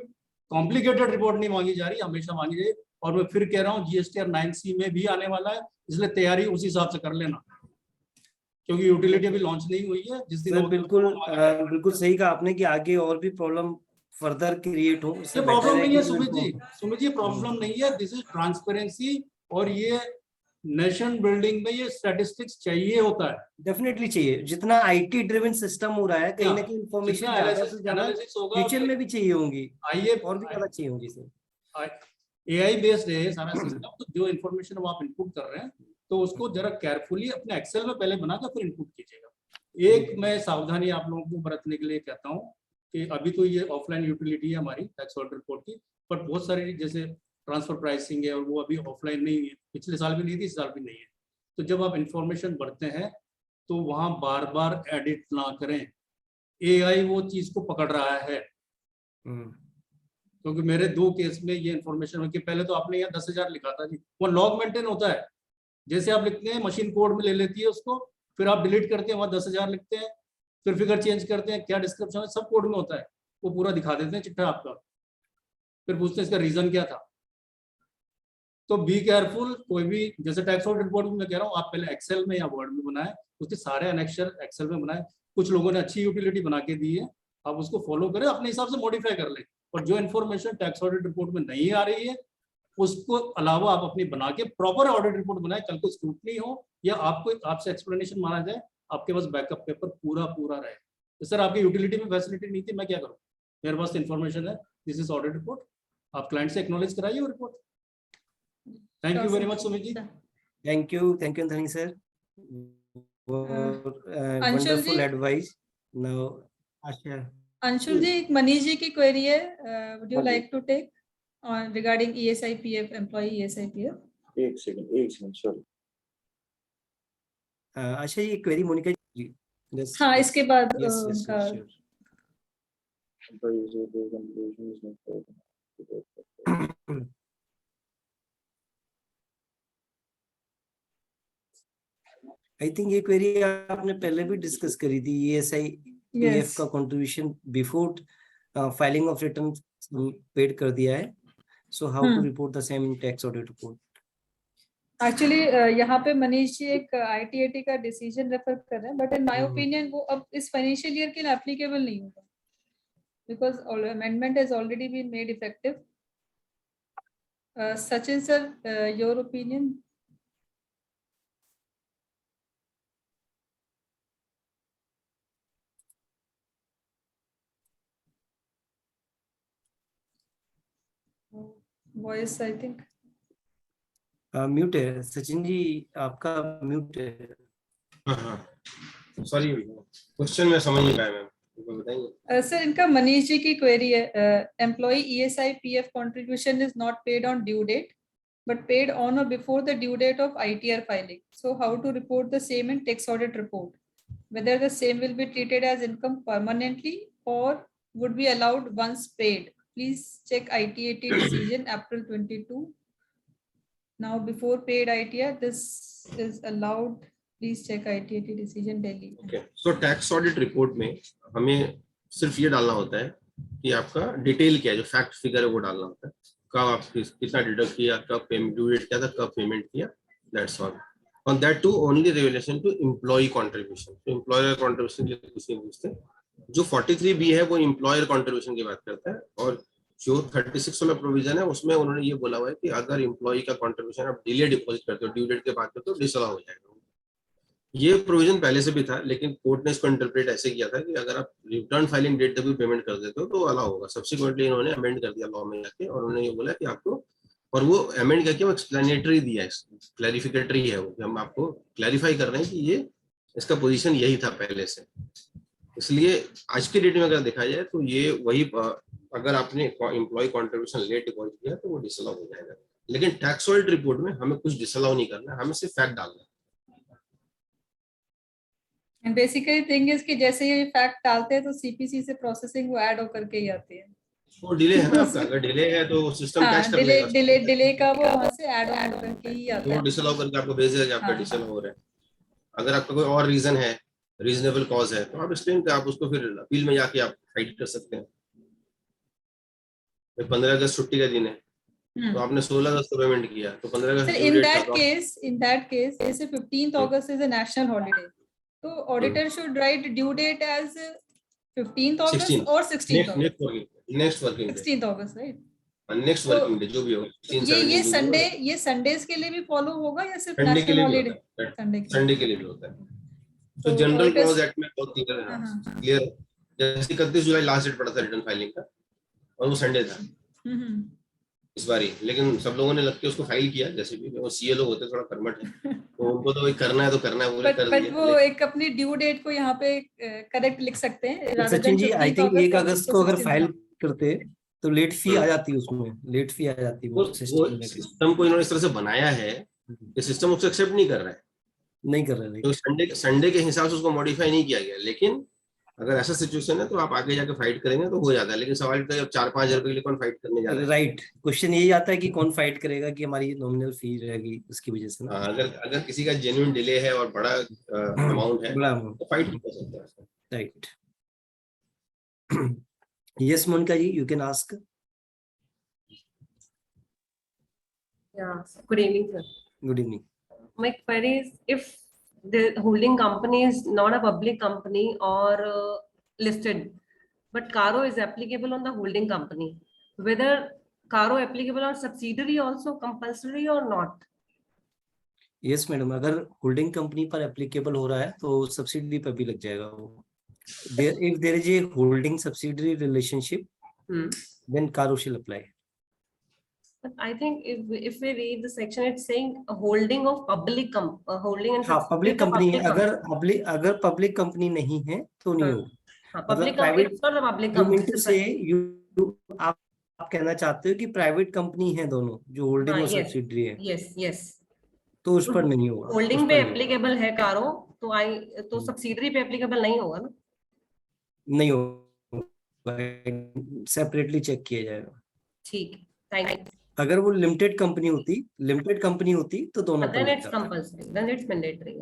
कॉम्प्लिकेटेड रिपोर्ट नहीं मांगी जा रही, हमेशा मांगी जाए। और मैं फिर कह रहा हूँ GSTR 9C में भी आने वाला है, इसलिए तैयारी उसी हिसाब से कर लेना, क्योंकि यूटिलिटी अभी लॉन्च नहीं हुई है। जिस दिन सर बिल्कुल सही कहा आपने कि आगे और भी प्रॉब्लम फर्दर क्रिएट हो। ये प्रॉब्लम नहीं है सुमित जी, प्रॉब्लम नहीं है। दिस इज ट्रांसपेरेंसी, और ये नेशन बिल्डिंग में ये स्टैटिस्टिक्स चाहिए होता है, डेफिनेटली चाहिए। जितना IT ड्रिवन सिस्टम हो रहा है, कहीं ना कहीं इंफॉर्मेशन ज्यादा से ज्यादा होगा फ्यूचर में भी चाहिए होंगी, आइए और भी ज्यादा चाहिए होंगी सर। AI बेस्ड है सारा सिस्टम। तो जो इन्फॉर्मेशन आप इनपुट कर रहे हैं तो उसको जरा केयरफुली अपने एक्सेल में पहले बनाकर फिर इनपुट कीजिएगा। एक मैं सावधानी आप लोगों को बरतने के लिए कहता हूँ कि अभी तो ये ऑफलाइन यूटिलिटी है हमारी टैक्स ऑडिट रिपोर्ट की, बट बहुत सारी जैसे ट्रांसफर प्राइसिंग है और वो अभी ऑफलाइन नहीं है, पिछले साल भी नहीं थी, इस साल भी नहीं है। तो जब आप इंफॉर्मेशन भरते हैं तो वहाँ बार बार एडिट ना करें, AI वो चीज को पकड़ रहा है। क्योंकि मेरे 2 केस में ये इन्फॉर्मेशन है कि पहले तो आपने यहाँ 10,000 लिखा था जी, वो लॉग मेंटेन होता है, जैसे आप लिखते हैं मशीन कोड में ले लेती है उसको, फिर आप डिलीट करते हैं वहाँ 10,000 लिखते हैं, फिर फिगर चेंज करते हैं, क्या डिस्क्रिप्शन है सब कोड में होता है, वो पूरा दिखा देते हैं चिट्ठा आपका, फिर पूछते हैं इसका रीजन क्या था। तो बी केयरफुल, कोई भी जैसे टैक्स ऑडिट रिपोर्ट में मैं कह रहा हूँ आप पहले एक्सेल में या वर्ड में बनाएं, उसके सारे एनेक्चर एक्सेल में बनाएं। कुछ लोगों ने अच्छी यूटिलिटी बना के दी है, आप उसको फॉलो करें, अपने हिसाब से मॉडिफाई कर लें। और जो इन्फॉर्मेशन टैक्स ऑडिट रिपोर्ट में नहीं आ रही है उसको अलावा आप अपनी बना के प्रॉपर ऑडिट रिपोर्ट बनाए, कल को स्क्रूटनी हो या आपको आपसे एक्सप्लेनेशन मांगा जाए, आपके पास बैकअप पेपर पूरा रहे। तो सर आपकी यूटिलिटी में फैसिलिटी नहीं थी, मैं क्या करूँ, मेरे पास इन्फॉर्मेशन है, दिस इज ऑडिट रिपोर्ट, आप क्लाइंट से एक्नॉलेज कराइए वो रिपोर्ट। Thank you very much Sumit ji. Thank you, Dhani sir. Anshul Wonderful ji. advice. Now, Asha. Anshul ji, एक मनीष जी की क्वेरी है, would you हाँ जी। like to take on regarding ESIPF, employee ESIPF? एक सेकंड सॉरी। आशा ये क्वेरी मोनिका जी। Just- हाँ, इसके बाद Yes, उनका sure. आई थिंक ये क्वेरी आपने पहले भी डिस्कस करी थी, ESI PF Yes. का contribution before filing of return paid कर दिया है, so how to report the same in tax audit report. Actually यहाँ पे मनीष जी एक ITAT का डिसीजन रेफर कर रहे हैं, बट इन माय ओपिनियन वो अब इस फाइनेंशियल ईयर के लिए एप्लीकेबल नहीं होगा, because amendment has already been made effective. Sachin sir, your opinion? Voice I think mute है सचिन जी, आपका म्यूट है। सॉरी क्वेश्चन में समझ नहीं पाया मैम, बताइए। सर इनका मनीष जी की क्वेरी है, employ ESI PF contribution is not paid on due date but paid on or before the due date of ITR filing, so how to report the same in tax audit report, whether the same will be treated as income permanently or would be allowed once paid. Please check ITAT decision April 22. Now before paid ITR this is allowed, please check ITAT decision Delhi. Okay, so tax audit report में हमें सिर्फ ये डालना होता है कि आपका detail क्या है, जो फैक्ट फिगर है वो डालना होता है, कब आप कितना डिडक्ट किया, कब पेमेंट ड्यू डेट क्या था, कब पेमेंट किया, that's all. On that to only relation to employee contribution, तो एम्प्लॉयर कंट्रीब्यूशन के किसी पूछते, जो 43B है वो एम्प्लॉयर कंट्रीब्यूशन की बात करता है, और जो 36 वाला प्रोविजन है उसमें उन्होंने ये बोला हुआ है कि अगर एम्प्लॉय का कंट्रीब्यूशन आप डिले डिपॉजिट करते हो, ड्यू डेट के बाद करते हो, डिसअलाउ हो जाएगा। ये प्रोविजन पहले से भी था, लेकिन कोर्ट ने इसको इंटरप्रेट ऐसे किया था कि अगर आप रिटर्न फाइलिंग डेट तक भी पेमेंट कर देते हो तो अलाउ होगा। सब्सिक्वेंटली इन्होंने अमेंड कर दिया लॉ में जाके, और उन्होंने ये बोला कि आपको, और वो अमेंड करके वो एक्सप्लेनेटरी दिया है, क्लैरिफिकेटरी है वो, कि हम आपको क्लैरिफाई कर रहे हैं कि ये इसका पोजीशन यही था पहले से। इसलिए आज के डेट में अगर देखा जाए तो ये वही, अगर आपने एम्प्लॉय कॉन्ट्रीब्यूशन लेट डिपॉजिट किया तो वो डिसअलाउ हो जाएगा, लेकिन टैक्स ऑडिट रिपोर्ट में हमें कुछ डिसअलाउ नहीं करना है, हमें सिर्फ फैक्ट डालना है। एंड बेसिकली थिंग इज कि जैसे ये फैक्ट डालते हैं तो CPC से प्रोसेसिंग वो ऐड होकर के ही आती है। वो डिले है ना आपका, अगर डिले है तो सिस्टम कैच हाँ, कर लेगा, डिले का वो वहां से ऐड ऑन करके ही आता वो है। डिसअलाउ करके आपको भेज देगा कि आपका हाँ, डिसअलाउ हो रहा है। अगर आपका कोई और रीजन है, रीजनेबल कॉज है, तो आप एक्सप्लेन कर, आप उसको फिर अपील में जाके आप फाइट कर सकते हैं। 15 अगस्त छुट्टी का दिन है, तो आपने 16 अगस्त को पेमेंट किया, तो 15 अगस्त सर इन दैट केस जैसे 15th August is a national holiday, तो auditor should write due date as 15th August और 16th August, next working day, 16th August, right? Next working day जो भी हो, ये संडेज के लिए भी फॉलो होगा या सिर्फ संडे के नेशनल लिए भी हॉलिडे? होता है, संडे के लिए भी होता है। तो तो जनरल auditors- क्लॉज एक्ट में बहुत क्लियर, जैसे 31 जुलाई लास्ट डेट पड़ा था रिटर्न फाइलिंग का, और वो संडे था इस बार ही, लेकिन सब लोगों ने लग के उसको फाइल किया, जैसे भी वो CA लोग होते थोड़ा कर्मठ है, तो उनको तो करना है तो करना है, बोले कर बट दिया। वो एक अपनी ड्यू डेट को यहाँ पे करेक्ट लिख सकते हैं rather सचिन than जी, आई 15th थिंक August 1 अगस्त को अगर 16th फाइल करते तो लेट फी आ जाती है, उसमें लेट फी आ जाती है, वो वो सिस्टम में सिस्टम को इन्होंने इस तरह से बनाया है कि सिस्टम उसको एक्सेप्ट नहीं कर रहा है, नहीं कर रहे। तो संडे के हिसाब से उसको मॉडिफाई नहीं किया गया। लेकिन अगर ऐसा सिचुएशन है तो आप आगे जाके फाइट करेंगे तो हो जाता है, लेकिन सवाल तो 4-5 हजार के लिए कौन फाइट करने जा रहा है? राइट, क्वेश्चन यही आता है कि कौन फाइट करेगा कि हमारी नॉमिनल फी रहेगी उसकी वजह से ना। अगर किसी का जेन्युइन डिले है और बड़ा अमाउंट है, बड़ा अमाउंट, तो फाइट नहीं कर सकता है। Right. Yes Monica ji, you can ask. Yeah, good evening, sir. Good evening. My query is, if the holding company is not a public company or listed, but Caro is applicable on the holding company. Whether Caro applicable on subsidiary also compulsory or not? Yes madam, अगर holding company पर applicable हो रहा है तो subsidy पर भी लग जाएगा वो. If there is a holding subsidiary relationship, then Caro shall apply. But I think if we read the section, it's saying a holding of public holding and हाँ, पब्लिक कंपनी है. company. अगर public company नहीं है तो नहीं होगा. हाँ, public company is not a public You mean company. to say आप कहना चाहते हो कि प्राइवेट कंपनी है दोनों, जो होल्डिंग हाँ, और yes. सब्सिडरी है, Yes, yes. तो उस पर नहीं होगा. होल्डिंग उस पे पर नहीं एप्लीकेबल है कारो, तो सब्सिडरी पे एप्लीकेबल नहीं होगा ना? नहीं होगा, सेपरेटली चेक किया जाएगा. ठीक, थैंक यू. अगर वो लिमिटेड कंपनी होती तो दोनों पर Then लग it's जाता. compulsory. Then it's mandatory.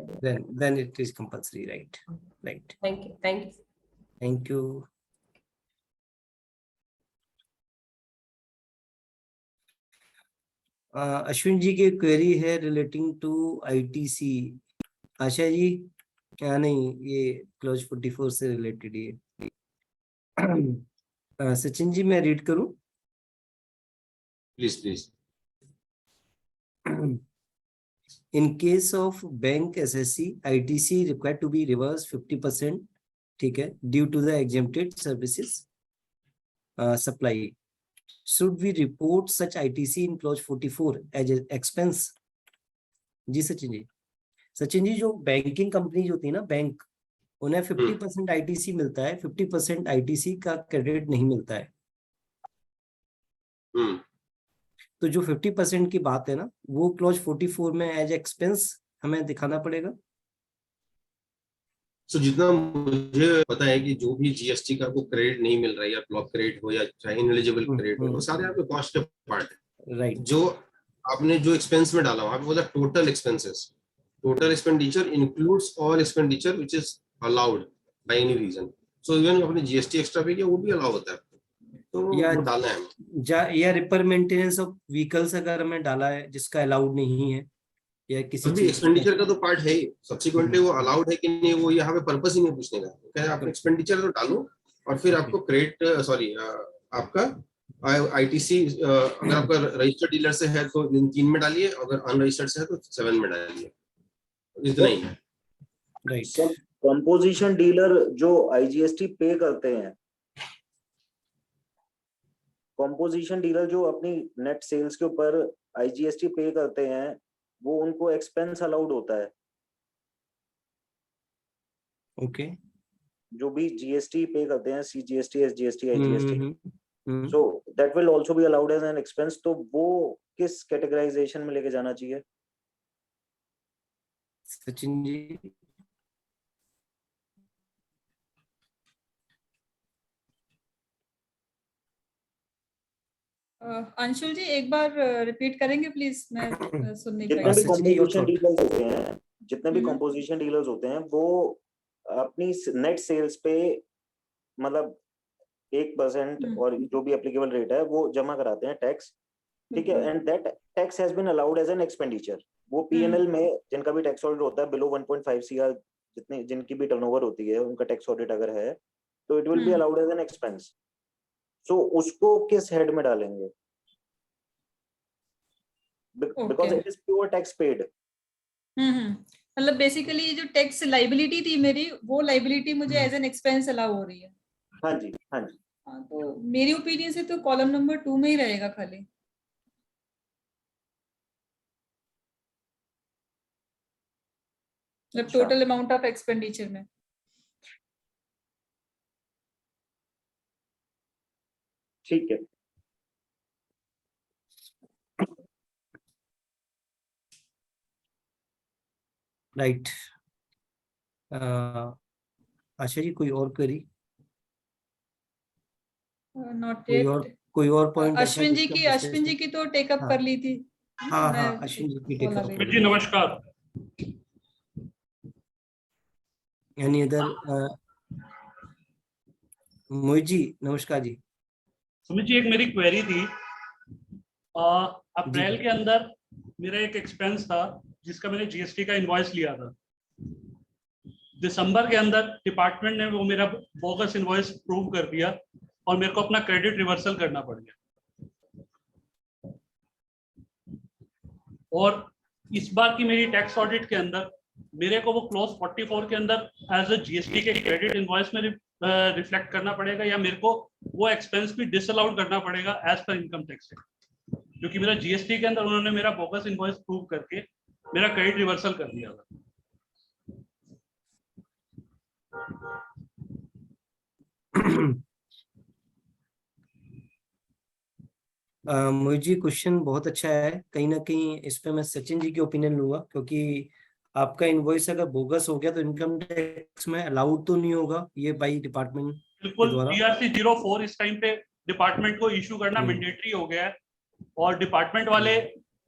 Then it is compulsory, right? Right. Thank you. Thank you. Thank you. Ashwin जी की क्वेरी है relating to ITC. Asha ji, क्या नहीं, ये क्लॉज 44 से रिलेटेड ही है. सचिन जी, मैं रीड करूं? Please. In case of bank SSC, ITC required to be reversed 50%, ठीक है, due to the exempted services supply. Should we report such ITC in clause 44 as an expense? जी सचिन जी, जो बैंकिंग कंपनी जो थी ना, bank, उन्हें 50% ITC मिलता है, 50% ITC का क्रेडिट नहीं मिलता है. तो जो 50% की बात है ना, वो क्लॉज 44 में एज एक्सपेंस हमें दिखाना पड़ेगा. सो जितना मुझे पता है कि जो भी जीएसटी का आपको क्रेडिट नहीं मिल रहा है, या ब्लॉक क्रेडिट हो या चाहे इनएलिजिबल क्रेडिट हो, वो सारे आपके कॉस्ट के पार्ट है. राइट. जो आपने जो एक्सपेंस में डाला, वहां पे बोला total expenses. Total expenditure includes all expenditure which is allowed by any reason. So even आपने जीएसटी एक्स्ट्रा पे किया, वो भी अलाउ होता है, तो वो डालना है. या रिपेयर मेंटेनेंस ऑफ व्हीकल्स अगर हमें डाला है जिसका अलाउड नहीं है, या किसी अभी एक्सपेंडिचर का तो पार्ट है ही. सब्सिक्वेंटली वो अलाउड है कि नहीं, वो यहाँ पे पर्पस ही नहीं पूछने का. क्या है, आप एक्सपेंडिचर तो डालो और फिर आपको क्रेडिट आपका आईटीसी अगर आपका रजिस्टर्ड डीलर से है तो इन 3 में डालिए, अगर अनरजिस्टर्ड से है तो 7 में डालिए. इतना ही है. राइट. कंपोजिशन डीलर जो आईजीएसटी पे करते हैं, कंपोजिशन डीलर जो अपनी नेट सेल्स के ऊपर आईजीएसटी पे करते हैं, वो उनको एक्सपेंस अलाउड होता है. ओके. जो भी जीएसटी पे करते हैं, CGST, SGST, IGST, so that will also be allowed as an expense. तो वो किस कैटेगराइजेशन में लेके जाना चाहिए? सचिन जी, अंशुल जी एक बार रिपीट करेंगे प्लीज, मैं सुन नहीं जितने पाई. भी कंपोजिशन डीलर्स होते हैं, जितने भी कंपोजिशन डीलर्स होते हैं, वो अपनी नेट सेल्स पे मतलब 1% और जो भी एप्लीकेबल रेट है वो जमा कराते हैं टैक्स. ठीक है, and that tax has been allowed as an expenditure. वो पीएनएल में जिनका भी टैक्स ऑडिट होता है बिलो 1.5 सीआर, जितनी जिनकी भी टर्नओवर होती है, उनका टैक्स ऑडिट अगर है तो it will be allowed as an expense. So उसको किस हेड में डालेंगे? Because it is pure tax paid. मतलब बेसिकली जो टैक्स लाइबिलिटी थी मेरी, वो लाइबिलिटी मुझे एज एन एक्सपेंस अलाउ हो रही है. हाँ जी. हाँ, तो मेरी ओपिनियन से तो कॉलम नंबर 2 में ही रहेगा खाली. मतलब टोटल अमाउंट ऑफ एक्सपेंडिचर में. ठीक है. राइट. आशा जी, कोई और क्वेरी? नॉट कोई और पॉइंट? अश्विन जी की तो टेकअप कर ली थी. हाँ, अश्विन जी की टेकअप. जी नमस्कार. Any other? मोहित जी नमस्कार जी. सुमित जी, एक मेरी क्वेरी थी. अप्रैल के अंदर मेरा एक एक्सपेंस था जिसका मैंने जीएसटी का इनवॉइस लिया था. दिसंबर के अंदर डिपार्टमेंट ने वो मेरा बोगस इनवॉइस प्रूव कर दिया और मेरे को अपना क्रेडिट रिवर्सल करना पड़ गया। और इस बार की मेरी टैक्स ऑडिट के अंदर मेरे को वो क्लॉज 44 के अंदर एज अ जीएसटी के क्रेडिट इनवॉइस में रिफ्लेक्ट करना पड़ेगा या मेरे को वो एक्सपेंस भी डिसअलाउड करना पड़ेगा as per income tax act, क्योंकि मेरा जीएसटी के अंदर उन्होंने मेरा बोगस इनवॉइस प्रूव करके मेरा क्रेडिट रिवर्सल कर दिया था। मोहित जी क्वेश्चन बहुत अच्छा है। कहीं ना कहीं इस पे मैं सचिन जी की ओपिनियन लूंगा, क्योंकि आपका इनवॉइस अगर बोगस हो गया तो इनकम टैक्स में अलाउड तो नहीं होगा ये बाई डिपार्टमेंट के बिल्कुल, द्वारा। DRC 04 इस टाइम पे डिपार्टमेंट को इशू करना मैंडेटरी हो गया है और डिपार्टमेंट वाले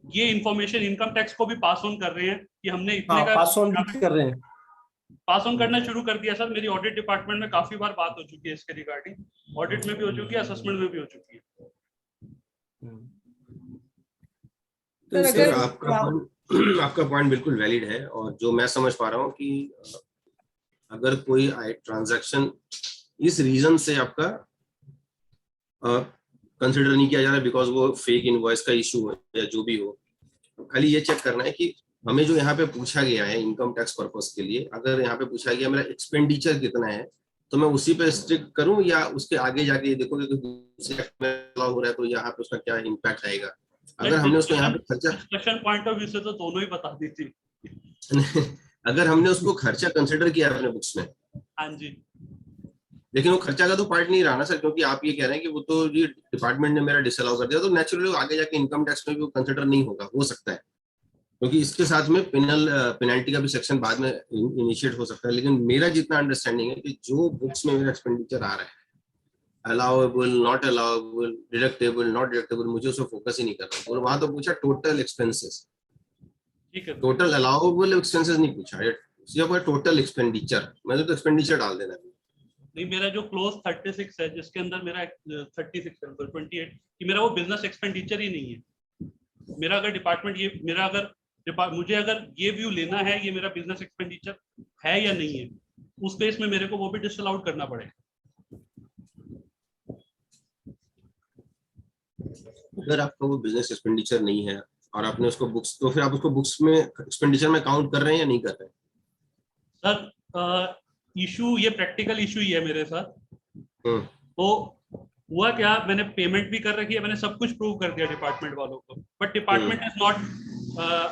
ये इंफॉर्मेशन इनकम टैक्स को भी पास ऑन कर रहे हैं कि हमने इतने का पास ऑन भी कर रहे हैं, पास ऑन करना शुरू कर दिया। सर मेरी ऑडिट डिपार्टमेंट में काफी बार बात हो चुकी है इसके रिगार्डिंग, ऑडिट में भी हो चुकी है, असेसमेंट में भी हो चुकी है। तो सर, सर अगर आपका पॉइंट बिल्कुल वैलिड है और जो मैं समझ पा रहा हूँ कि अगर कोई ट्रांजैक्शन इस रीजन से आपका कंसिडर नहीं किया जा रहा है बिकॉज वो फेक इनवॉइस का इशू है या जो भी हो, खाली ये चेक करना है कि हमें जो यहाँ पे पूछा गया है इनकम टैक्स पर्पस के लिए, अगर यहाँ पे पूछा गया मेरा एक्सपेंडिचर कितना है तो मैं उसी पे स्ट्रिक्ट करूं या उसके आगे जाके ये देखो कि दूसरे एक्ट में अलाउ हो रहा है तो यहाँ पे उसका क्या इम्पैक्ट आएगा। अगर हमने उसको यहाँ पे खर्चा डिस्कशन पॉइंट ऑफ व्यू से तो दोनों ही बता दी थी। अगर हमने उसको खर्चा कंसिडर किया अपने बुक्स में, हाँ जी, लेकिन वो खर्चा का तो पार्ट नहीं रहा ना सर, क्योंकि आप ये कह रहे हैं कि वो तो ये डिपार्टमेंट ने मेरा डिसअलाउ कर दिया तो नेचुरली आगे जाके इनकम टैक्स में भी वो कंसिडर नहीं होगा, हो सकता है, क्योंकि इसके साथ में पेनल्टी का भी सेक्शन बाद में इनिशिएट हो सकता है। लेकिन मेरा जितना अंडरस्टैंडिंग है कि जो बुक्स में मेरा एक्सपेंडिचर आ रहा है, allowable, not allowable, deductible, not deductible, मुझे उसको फोकस ही नहीं करना। और वहां तो पूछा टोटल एक्सपेंसेस, ठीक है। टोटल अलाउेबल एक्सपेंसेस नहीं पूछा, सिर्फ टोटल एक्सपेंडिचर, मैंने तो एक्सपेंडिचर डाल देना है। नहीं, मेरा जो क्लोज 36 है जिसके अंदर मेरा 36 है 28 कि मेरा वो बिजनेस एक्सपेंडिचर ही नहीं है। मेरा अगर डिपार्टमेंट ये मेरा अगर मुझे अगर ये व्यू लेना है ये मेरा बिजनेस एक्सपेंडिचर है या नहीं है, उस केस में मेरे को वो भी डिसअलाउड करना पड़ेगा। अगर आपका वो बिजनेस एक्सपेंडिचर नहीं है और आपने उसको बुक्स, तो फिर आप उसको बुक्स में एक्सपेंडिचर में काउंट कर रहे हैं या नहीं कर रहे हैं? सर इशू ये प्रैक्टिकल इशू ही है मेरे साथ। तो हुआ क्या, मैंने पेमेंट भी कर रखी है, मैंने सब कुछ प्रूव कर दिया डिपार्टमेंट वालों को, but department is not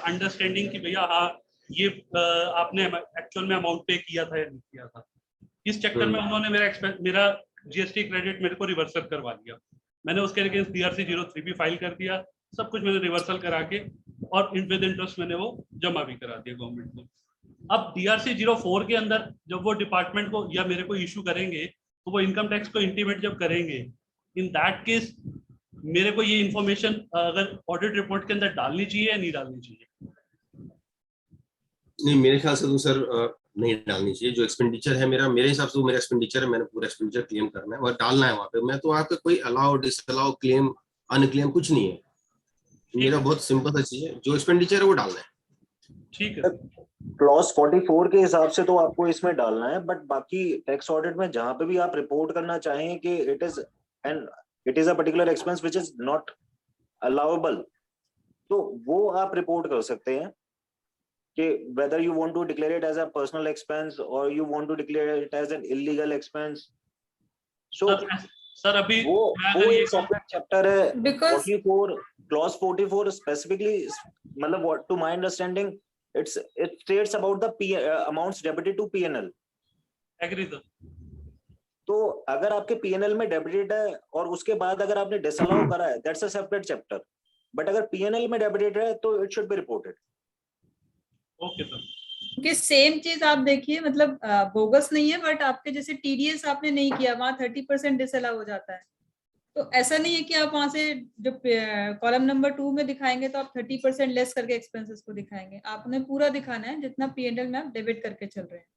understanding कि भैया हाँ ये आपने एक्चुअल में अमाउंट पे किया था या नहीं किया था। इस चक्कर में उन्होंने मेरा जीएसटी क्रेडिट मेरे को रिवर्सल करवा दिया। मैंने उसके अगेंस्ट DRC 03 भी फाइल कर दिया, सब कुछ मैंने रिवर्सल करा के और विद इंटरेस्ट मैंने वो जमा भी करा दिया गवर्नमेंट को। अब DRC 04 के अंदर जब वो डिपार्टमेंट को या मेरे को इशू करेंगे तो वो इनकम टैक्स को इंटीमेट जब करेंगे, इन दैट केस मेरे को ये इन्फॉर्मेशन अगर ऑडिट रिपोर्ट के अंदर डालनी चाहिए या नहीं डालनी चाहिए? नहीं, मेरे ख्याल से तो सर नहीं डालनी चाहिए। जो एक्सपेंडिचर है मेरा, मेरे हिसाब से वो मेरा एक्सपेंडिचर है, मैंने पूरा एक्सपेंडिचर क्लेम करना है और डालना है वहाँ पे। मैं तो आपका कोई अलाउ, डिसअलाउ, क्लेम, अनक्लेम कुछ नहीं है। मेरा बहुत सिंपल सा चीज है, जो एक्सपेंडिचर है वो डालना है। ठीक है। क्लॉज 44 के हिसाब से तो आपको इसमें डालना है, बट बाकी टैक्स ऑडिट में जहां पे भी आप रिपोर्ट करना चाहें कि it is a particular expense which is not allowable, तो वो आप रिपोर्ट कर सकते हैं कि whether you want to declare it as a personal expense or you want to declare it as an illegal expense. So sir अभी वो एक सेपरेट चैप्टर है। Because 44 क्लॉज 44 स्पेसिफिकली, मतलब what to my understanding it states about the amounts debited to P&L. Agree sir. तो अगर आपके P&L में debited है और उसके बाद अगर आपने डिसअलाउ करा है, that's a separate chapter, but अगर P&L में डेबिटेड है तो it should be reported. Okay sir. कि सेम चीज आप देखिए, मतलब बोगस नहीं है बट आपके जैसे TDS आपने नहीं किया, वहां 30% डिसअलाउ हो जाता है। तो ऐसा नहीं है कि आप वहां से जो कॉलम नंबर 2 में दिखाएंगे तो आप 30% लेस करके एक्सपेंसेस को दिखाएंगे। आपने पूरा दिखाना है जितना P&L में आप डेबिट करके चल रहे हैं।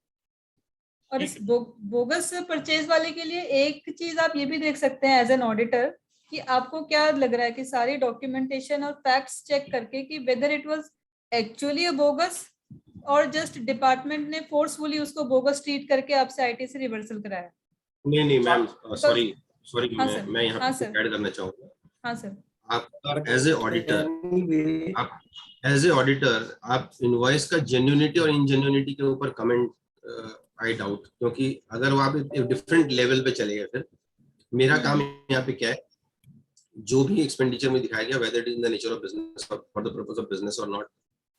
और इस बोगस परचेज वाले के लिए एक चीज आप ये भी देख सकते हैं एज एन ऑडिटर कि आपको क्या लग रहा है कि सारी डॉक्यूमेंटेशन और फैक्ट्स चेक करके कि whether it was actually a bogus और जस्ट डिपार्टमेंट ने फोर्सफुली उसको बोगस ट्रीट करके आपसे आईटी से रिवर्सल कराया? नहीं मैम, सॉरी हाँ सर, मैं यहाँ हाँ पे सर, ऐड करना चाहूंगा। हाँ सर। आप एज ए ऑडिटर, Anyway, आप एज ए ऑडिटर आप इनवॉइस का जेन्युइनिटी और इनजेन्युइनिटी के ऊपर कमेंट आई डाउट, क्योंकि अगर वो आप एक डिफरेंट लेवल पे चले गए, फिर मेरा काम यहाँ पे क्या है, जो भी एक्सपेंडिचर में दिखाया गया, whether it is in the nature of business और for the purpose of business और नॉट,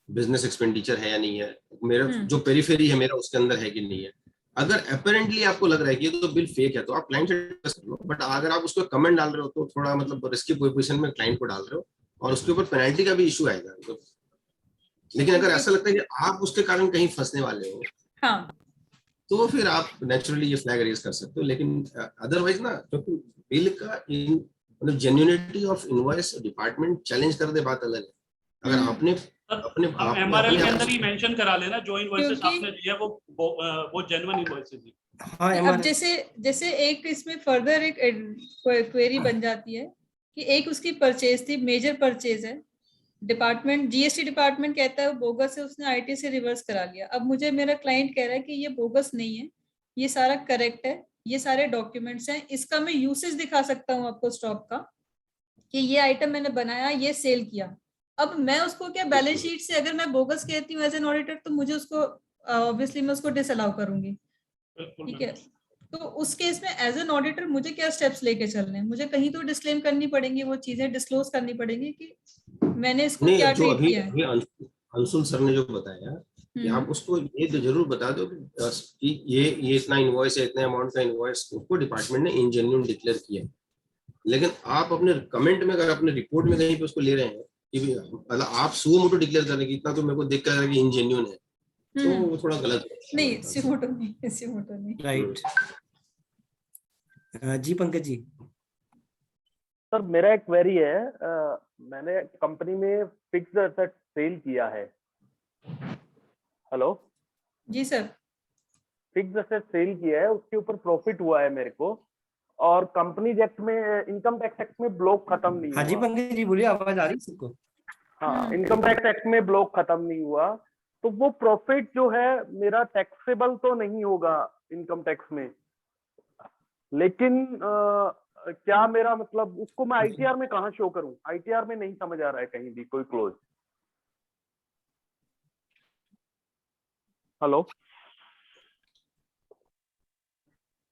बिजनेस एक्सपेंडिचर है या नहीं है, मेरा जो पेरिफेरी है मेरा उसके अंदर है कि नहीं है। अगर अपेरेंटली आपको लग रहा है कि ये तो बिल फेक है, तो आप क्लाइंट से डिस्कस कर लो। बट अगर आप उसको कमेंट डाल रहे हो तो थोड़ा मतलब रिस्की पोजीशन में क्लाइंट को डाल रहे हो, और उसके ऊपर पेनल्टी का भी इशू आएगा। तो लेकिन अगर ऐसा लगता है कि आप उसके कारण कहीं फंसने वाले हो, हाँ, तो फिर आप नेचुरली ये फ्लैग रेज कर सकते हो। लेकिन अदरवाइज ना, क्योंकि बिल का मतलब genuinity of invoice department challenge कर दे, बात अलग है। अगर आपने अपने आप एमआरएल के अंदर ही मेंशन करा लेना जो इनवॉइसेस आपने दिया वो जेन्युइन इनवॉइसेस है। हाँ अब जैसे एक इसमें फर्दर एक क्वेरी बन जाती है कि एक उसकी परचेज थी, मेजर परचेज है, डिपार्टमेंट जीएसटी डिपार्टमेंट कहता है वो बोगस है, उसने आईटी से रिवर्स करा लिया। अब मुझे मेरा क्लाइंट कह रहा है कि ये बोगस नहीं है, ये सारा करेक्ट है, ये सारे डॉक्यूमेंट्स हैं, इसका मैं यूसेज दिखा सकता हूँ आपको स्टॉक का कि ये आइटम मैंने बनाया, ये सेल किया। अब मैं उसको क्या बैलेंस शीट से अगर मैं बोगस कहती हूँ एज एन ऑडिटर, तो मुझे उसको ऑब्वियसली मैं उसको डिसअलाउ करूंगी, ठीक है। तो उस केस में एज एन ऑडिटर मुझे क्या स्टेप्स लेके चलने हैं? मुझे कहीं तो डिस्क्लेम करनी पड़ेंगी, वो चीजें डिस्क्लोज करनी पड़ेगी कि मैंने इसको नहीं, क्या जो ट्रीट अभी किया है। अंशुल सर ने जो बताया कि आप उसको ये तो जरूर बता दो कि ये इतना इनवॉइस है, इतने अमाउंट का इनवॉइस उसको डिपार्टमेंट ने इनजेन्युइन डिक्लेयर किया। लेकिन आप अपने कमेंट में, अगर अपने रिपोर्ट में कहीं पे उसको ले रहे हैं कि मतलब आप सुओ मोटो डिक्लेयर कर रहे हैं, इतना तो मेरे को देख कर कि इनजेन्युइन है, तो वो थोड़ा गलत है। नहीं, सुमोटो नहीं। राइट। जी पंकज जी। सर मेरा एक क्वेरी है, मैंने कंपनी में फिक्स्ड एसेट सेल किया है। हेलो जी सर। फिक्स्ड एसेट सेल किया है, उसके ऊपर प्रॉफिट हुआ है मेरे को, और कंपनी एक्ट में, इनकम टैक्स एक्ट में ब्लॉक खत्म नहीं हुआ। हाँ जी पंकज जी बोलिए, आवाज आ रही है सबको? हाँ, इनकम टैक्स एक्ट में ब्लॉक खत्म नहीं हुआ, तो वो प्रॉफिट जो है मेरा टैक्सेबल तो नहीं होगा इनकम टैक्स में, लेकिन क्या मेरा मतलब उसको मैं आईटीआर में कहाँ शो करूं? आईटीआर में नहीं समझ आ रहा है कहीं भी कोई क्लोज। हेलो,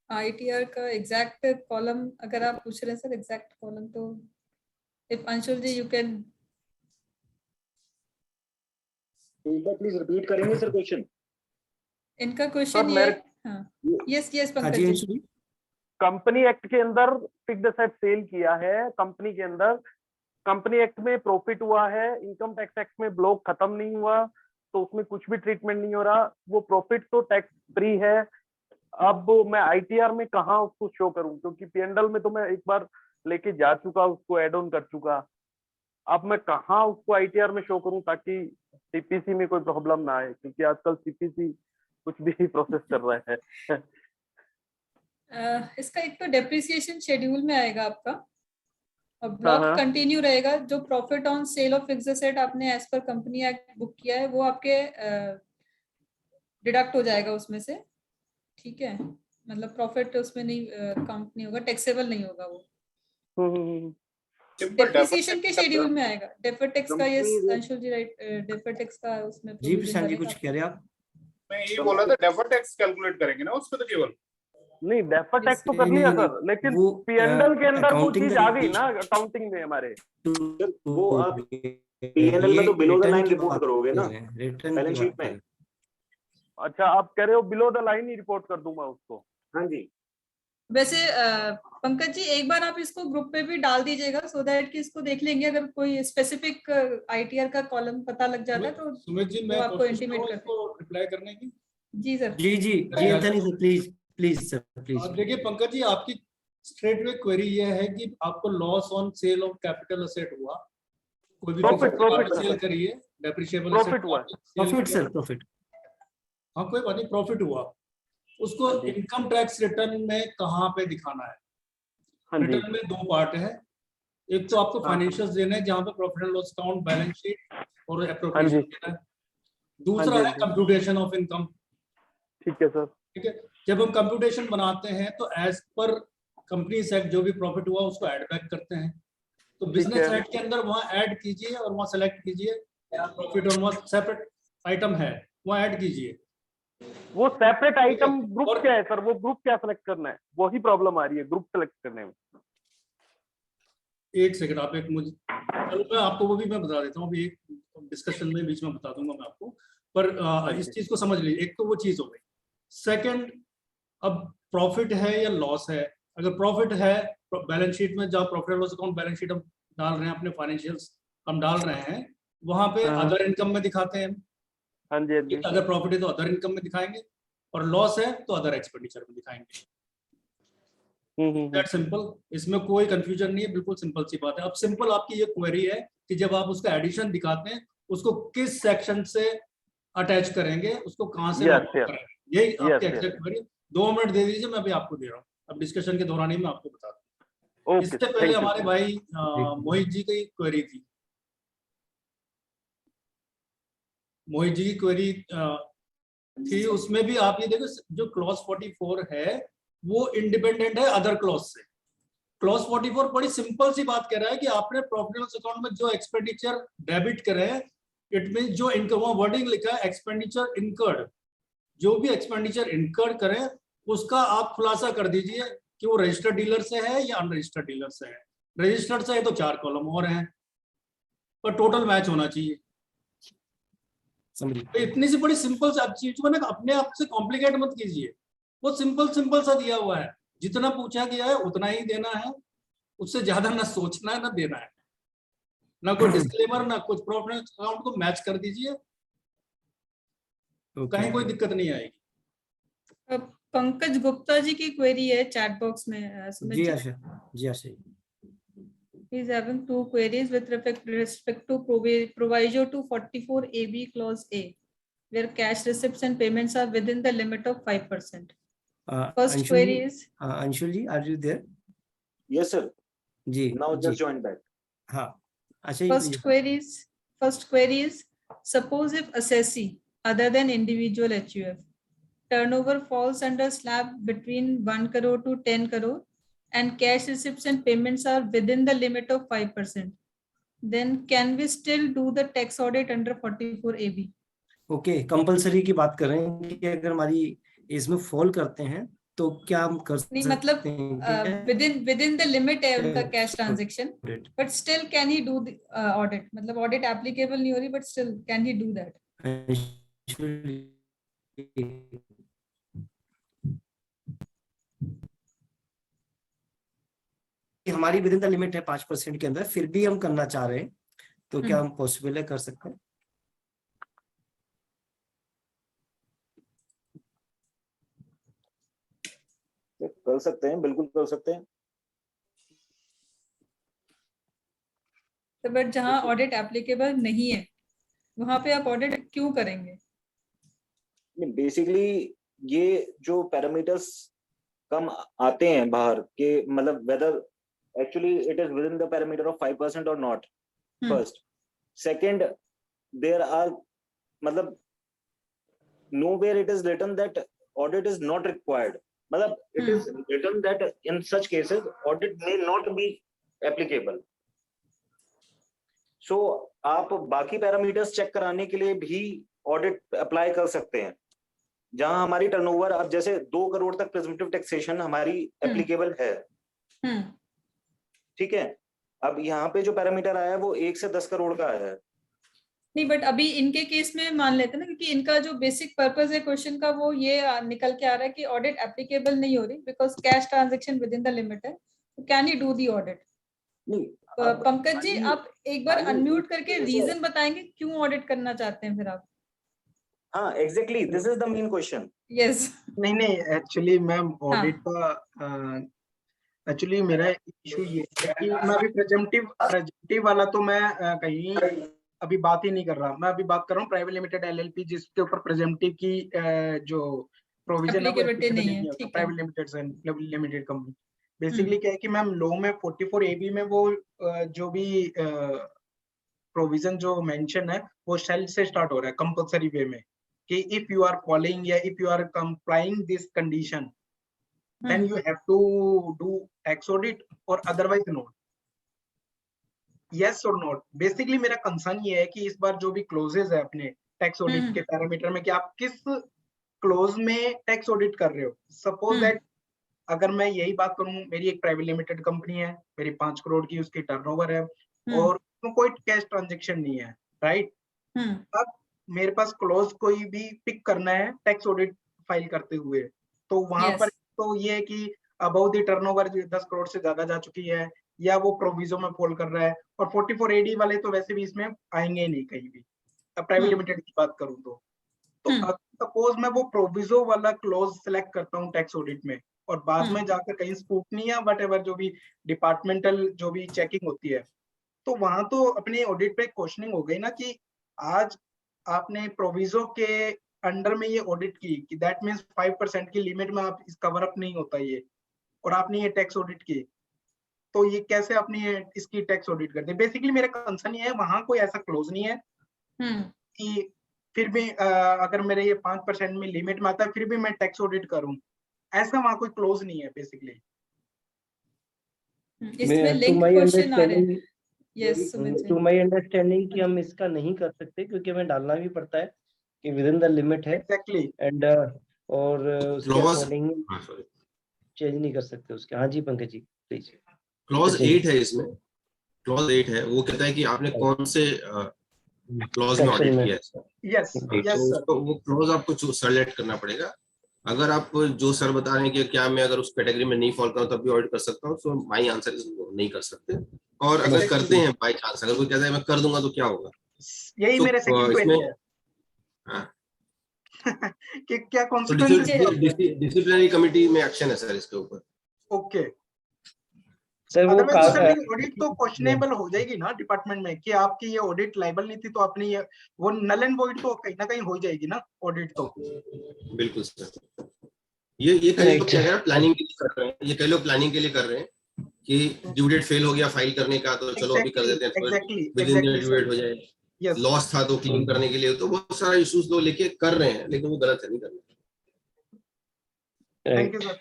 आईटीआर का एग्जैक्ट कॉलम अगर आप पूछ रहे हैं सर, एग्जैक्ट कॉलम तो if Anshul ji you can एक बार प्लीज रिपीट करेंगे सर क्वेश्चन? इनका क्वेश्चन ये, हाँ yes Pankaj ji. Company act के अंदर फिक्स्ड एसेट सेल किया है, कंपनी के अंदर कंपनी एक्ट में प्रॉफिट हुआ है, इनकम टैक्स एक्ट में ब्लॉक खत्म नहीं हुआ, तो उसमें कुछ भी ट्रीटमेंट नहीं हो रहा, वो प्रॉफिट तो टैक्स फ्री है। अब मैं आईटीआर में कहाँ उसको शो करूं? क्योंकि पीएनडल में तो मैं एक बार लेके जा चुका, उसको एड ऑन कर चुका, अब मैं कहाँ उसको आईटीआर में शो करूं ताकि सीपीसी में कोई प्रॉब्लम ना आए, क्योंकि आजकल सीपीसी कुछ भी प्रोसेस कर रहा है। इसका एक तो डेप्रिसिएशन शेड्यूल में आएगा आपका, और ब्लॉक कंटिन्यू रहेगा। जो profit on sale of fixed asset आपने as per company act book किया है वो आपके डिडक्ट हो जाएगा उसमें से, ठीक है। मतलब प्रॉफिट उसमें नहीं काउंट नहीं होगा, टैक्सेबल नहीं होगा वो। डेप्रिसिएशन के शेड्यूल में आएगा डेफर्ड टैक्स का। यस अंशुल जी राइट, डेफर्ड टैक्स का उसमें जी प्रशांत जी कुछ कह रहे हैं आप? मैं ये बोला था डेफर्ड टैक्स कैलकुलेट करेंगे ना उसको, तो केवल नहीं डेफर्ड टैक्स तो कर लिया सर, लेकिन पीएनएल के अंदर वो चीज आ गई ना अकाउंटिंग में हमारे। वो आप पीएनएल में तो बिलो द लाइन रिपोर्ट करोगे ना बैलेंस शीट में। अच्छा, आप कह रहे हो below the line he report कर दूंगा उसको? हाँ जी। वैसे पंकज जी एक बार आप इसको ग्रुप पे भी डाल दीजिएगा, सो दैट कि इसको देख लेंगे, अगर कोई स्पेसिफिक आईटीआर का कॉलम पता लग जाता है तो सुमित जी मैं आपको इंटीमेट कर रिप्लाई करने की। जी सर। जी Anthony sir please sir please. देखिए पंकज जी, आपकी स्ट्रेट वे क्वेरी ये है कि आपको loss on sale of capital asset हुआ, कोई भी प्रॉफिट सेल करिए, डेप्रिशिएबल प्रॉफिट हुआ, प्रॉफिट सर प्रॉफिट। हाँ कोई बात नहीं, प्रॉफिट हुआ, उसको इनकम टैक्स रिटर्न में कहाँ पे दिखाना है? रिटर्न में दो पार्ट है, एक तो आपको फाइनेंशियल्स देना है जहाँ पे profit and loss account, balance sheet और एप्रोप्रिएशन देना है। दूसरा हाँ जी, है कंप्यूटेशन ऑफ इनकम। ठीक है सर। ठीक है, जब हम कंप्यूटेशन बनाते हैं तो एज पर कंपनीज एक्ट जो भी प्रॉफिट हुआ उसको ऐड बैक करते हैं। तो बिजनेस है। एक्ट के अंदर वहाँ ऐड कीजिए और वहाँ सेलेक्ट कीजिए प्रॉफिट, और वहाँ सेपरेट आइटम है वहाँ ऐड कीजिए। वो सेपरेट आइटम ग्रुप और- क्या है सर? वो ग्रुप क्या सेलेक्ट करना है? वही प्रॉब्लम आ रही है ग्रुप सेलेक्ट करने में। एक सेकंड, आप एक मुझे, चलो मैं आपको वो भी मैं बता देता हूँ, अभी एक डिस्कशन में बीच में बता दूंगा मैं आपको, पर इस चीज को समझ लीजिए। एक तो वो चीज हो गई। सेकंड, अब प्रॉफिट है या लॉस है, अगर प्रॉफिट है बैलेंस शीट में, जहाँ profit loss account balance sheet हम डाल रहे हैं, अपने फाइनेंशियल्स हम डाल रहे हैं, वहां पे हाँ। अदर इनकम में दिखाते हैं। हाँ जी, हाँ जी। अगर प्रॉफिट है तो अदर इनकम में दिखाएंगे, और लॉस है तो अदर एक्सपेंडिचर में दिखाएंगे। दैट सिंपल, इसमें कोई कंफ्यूजन नहीं है, बिल्कुल सिंपल सी बात है। अब सिंपल आपकी ये क्वेरी है कि जब आप उसका एडिशन दिखाते हैं उसको किस सेक्शन से अटैच करेंगे, उसको कहां से Yes, map yes. करेंगे, यही आपकी Yes, yes. Exact query. 2 minute दे दीजिए, मैं अभी आपको दे रहा हूँ, अब डिस्कशन के दौरान ही मैं आपको बता दूँ। ओके, इससे पहले हमारे भाई मोहित जी की क्वेरी थी। मोहित जी की क्वेरी थी, उसमें भी आप ये देखो, जो क्लॉज 44 है वो इंडिपेंडेंट है अदर क्लॉज से। क्लॉज 44 बड़ी सिंपल सी बात कह रहा है कि आपने प्रॉफिट एंड लॉस अकाउंट में जो एक्सपेंडिचर डेबिट करे, इट मीन जो इनकम, वहां वर्डिंग लिखा है एक्सपेंडिचर इनकर्ड, जो भी एक्सपेंडिचर इनकर्ड करें उसका आप खुलासा कर दीजिए कि वो रजिस्टर्ड डीलर से है या अनरजिस्टर्ड डीलर से है। रजिस्टर्ड से है तो 4 कॉलम और हैं, पर टोटल मैच होना चाहिए। तो इतनी सी बड़ी सिंपल सी चीज को ना अपने आप से कॉम्प्लिकेट मत कीजिए, वो सिंपल सिंपल सा दिया हुआ है, जितना पूछा गया है उतना ही देना है, उससे ज्यादा ना सोचना है ना देना है, ना कोई डिस्क्लेमर ना कुछ। प्रॉफिट अकाउंट को मैच कर दीजिए, कहीं कोई दिक्कत नहीं आएगी। पंकज गुप्ता जी की क्वेरी है चैट बॉक्स में। जी आशा, जी आशा। He is having 2 queries with respect to proviso to 44AB clause A, where cash receipts and payments are within the limit of 5%. First query is Anshul ji, are you there? Yes sir. Ji, Now ji, just join back. हाँ, अच्छा। first query is suppose if assessee other than individual HUF turnover falls under slab between 1 crore to 10 crore and cash receipts and payments are within the limit of 5%, then can we still do the tax audit under 44AB? Okay, compulsory की बात कर रहे हैं कि अगर हमारी इसमें fall करते हैं तो क्या हम कर नहीं, सकते मतलब हैं? within the limit है उनका cash transaction, but still can he do the audit? मतलब audit applicable नहीं हो रही, but still can he do that? हमारी विद इन द लिमिट है 5% के अंदर, फिर भी हम करना चाह रहे हैं, तो क्या हम पॉसिबल है, कर सकते हैं? कर सकते हैं, बिल्कुल कर सकते हैं। तो बट जहाँ ऑडिट एप्लीकेबल नहीं है वहां पे आप ऑडिट क्यों करेंगे? बेसिकली ये जो पैरामीटर्स कम आते हैं बाहर के, मतलब whether actually it is within the parameter of 5% और not, first. Second, there are, मतलब nowhere it is written that audit is not required, मतलब it is written that in such cases audit may not be applicable. So आप बाकी parameters check कराने के लिए भी audit apply कर सकते हैं, जहां हमारी टर्नओवर, अब जैसे 2 करोड़ तक प्रिजम्पटिव टैक्सेशन हमारी एप्लीकेबल है, ठीक है। अब यहाँ पे जो पैरामीटर आया है वो 1 से 10 करोड़ का आया है। नहीं, बट अभी इनके केस में मान लेते हैं ना, क्योंकि इनका जो बेसिक पर्पस है क्वेश्चन का वो ये निकल के आ रहा है कि ऑडिट एप्लीकेबल नहीं हो रही because cash transaction within the limit है, तो can you do the audit? Pankaj ji, आप एक बार अनम्यूट करके रीजन बताएंगे क्यों ऑडिट करना चाहते हैं फिर आप? हाँ exactly, this is the main question. Yes. नहीं एक्चुअली मैम ऑडिट का एक्चुअली मेरा इशू ये है कि मैं अभी प्रेजेंटिव वाला तो मैं कहीं अभी बात ही नहीं कर रहा, मैं अभी बात कर रहा हूँ प्राइवेट लिमिटेड एलएलपी, जिसके ऊपर प्रेजेंटिव की जो प्रोविजन है प्राइवेट लिमिटेड कंपनी। बेसिकली क्या है कि मैम लॉ में 44AB में वो जो भी प्रोविजन जो मेंशन है वो शेल से स्टार्ट हो रहा है कंपल्सरी वे में कि इफ यू आर फॉलोइंग या if you are complying this condition then you have to do tax audit or otherwise not. Yes or not? Basically मेरा कंसर्न ये है कि इस बार जो भी क्लोजेस है अपने टैक्स ऑडिट के पैरामीटर में कि आप किस क्लोज में टैक्स ऑडिट कर रहे हो. सपोज दैट अगर मैं यही बात करूं, मेरी एक प्राइवेट लिमिटेड कंपनी है, मेरी 5 करोड़ की उसकी टर्नओवर है और उसमें कोई कैश ट्रांजेक्शन नहीं है, राइट? अब मेरे पास क्लोज कोई भी पिक करना है टैक्स ऑडिट फाइल करते हुए, तो वहां पर तो ये है कि अबव द टर्नओवर 10 करोड़ से ज्यादा जा चुकी है या वो प्रोविजो में फॉल कर रहा है, और 44 AD वाले तो वैसे भी इसमें आएंगे नहीं कहीं भी. अब प्राइवेट लिमिटेड की बात करूं तो सपोज मैं वो प्रोविजो वाला क्लोज सेलेक्ट करता हूं टैक्स ऑडिट में और बाद में जाकर कहीं स्क्रूटनी या व्हाटएवर जो भी डिपार्टमेंटल जो भी चेकिंग होती है, तो वहां तो अपने ऑडिट पे क्वेश्चनिंग हो गई ना कि आज आपने प्रोविजो के अंडर में ये ऑडिट की कि दैट मींस 5% की लिमिट में आप इस कवर अप नहीं होता ये, और आपने ये टैक्स ऑडिट की, तो ये कैसे आपने ये इसकी टैक्स ऑडिट कर दी. बेसिकली मेरा कंसर्न ये है वहां कोई ऐसा क्लोज नहीं है कि फिर भी अगर मेरे ये 5% में लिमिट में आता है फिर भी मैं टैक्स ऑडिट करूं, ऐसा वहां कोई क्लोज नहीं है बेसिकली. इसमें लिंक क्वेश्चन आ रहे हैं. यस, टू माय अंडरस्टैंडिंग कि हम इसका नहीं कर सकते क्योंकि हमें डालना भी पड़ता है कि विद इन द लिमिट है. एग्जैक्टली. एंड और उसके अकॉर्डिंग चेंज नहीं कर सकते उसके. हाँ जी पंकज जी प्लीज. क्लॉज 8 है इसमें, क्लॉज 8 है, वो कहता है कि आपने कौन से क्लॉज में ऑडिट किया है. Yes yes sir. तो वो क्लॉज आपको सेलेक्ट करना पड़ेगा. अगर आप जो सर बता रहे हैं कि क्या मैं अगर उस कैटेगरी में नहीं फॉल करूं तब भी ऑडिट कर सकता हूं, सो माय आंसर इज नहीं कर सकते. और अगर करते हैं बाय चांस, अगर कोई कहता है मैं कर दूंगा तो क्या होगा? यही तो मेरा सेकंड क्वेश्चन है. कि क्या कॉन्सिक्वेंसेस. डिसिप्लिनरी कमेटी में एक्शन है सर इसके ऊपर. ओके सर वो ऑडिट तो क्वेश्चनेबल हो जाएगी ना डिपार्टमेंट में कि आपकी ये ऑडिट लायबल नहीं थी तो आपने ये वो नल एंड वॉइड तो कहीं ना कहीं हो जाएगी ना ऑडिट तो. बिल्कुल सर. ये कई लोग क्या प्लानिंग के लिए कर रहे हैं, ये कई लोग प्लानिंग के लिए कर रहे हैं कि ड्यू डेट फेल हो गया फाइल करने का तो चलो अभी कर देते हैं, विद इन ड्यू डेट हो जाए. लॉस था तो क्लीन करने के लिए, तो बहुत सारा इश्यूज लोग लेके कर रहे हैं, लेकिन वो गलत है, नहीं करना. थैंक यू सर,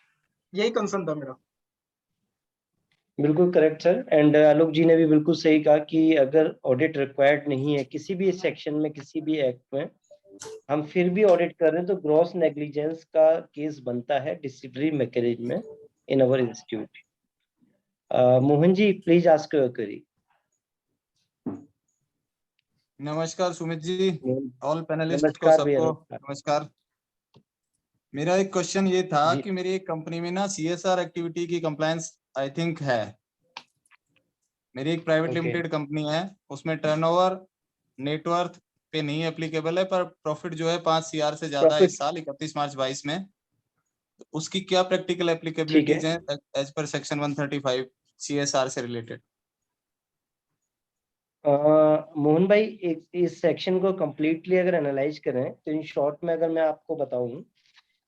यही कंसर्न था मेरा. बिल्कुल करेक्ट सर. एंड आलोक जी ने भी बिल्कुल सही कहा कि अगर ऑडिट रिक्वायर्ड नहीं है किसी भी सेक्शन में किसी भी एक्ट में, हम फिर भी ऑडिट कर रहे हैं तो ग्रॉस नेग्लिजेंस का केस बनता है डिसिप्लिनरी मैकेनिज्म में in our institute. Mohan ji please ask your query. नमस्कार सुमित जी, ऑल पैनलिस्ट को सबको नमस्कार. मेरा एक क्वेश्चन ये था कि मेरी एक कंपनी में ना CSR एक्टिविटी की कंप्लायंस आई थिंक है. मेरी एक प्राइवेट लिमिटेड कंपनी है, उसमें टर्नओवर नेटवर्थ पे नहीं एप्लीकेबल है, पर प्रॉफिट जो है 5 CR से ज्यादा है इस साल 31 मार्च 22 में. तो उसकी क्या प्रैक्टिकल एप्लीकेबिलिटीज है एज पर सेक्शन 135 CSR से रिलेटेड? मोहन भाई इस सेक्शन को कंप्लीटली अगर एनालाइज करें तो इन शॉर्ट में अगर मैं आपको बताऊं,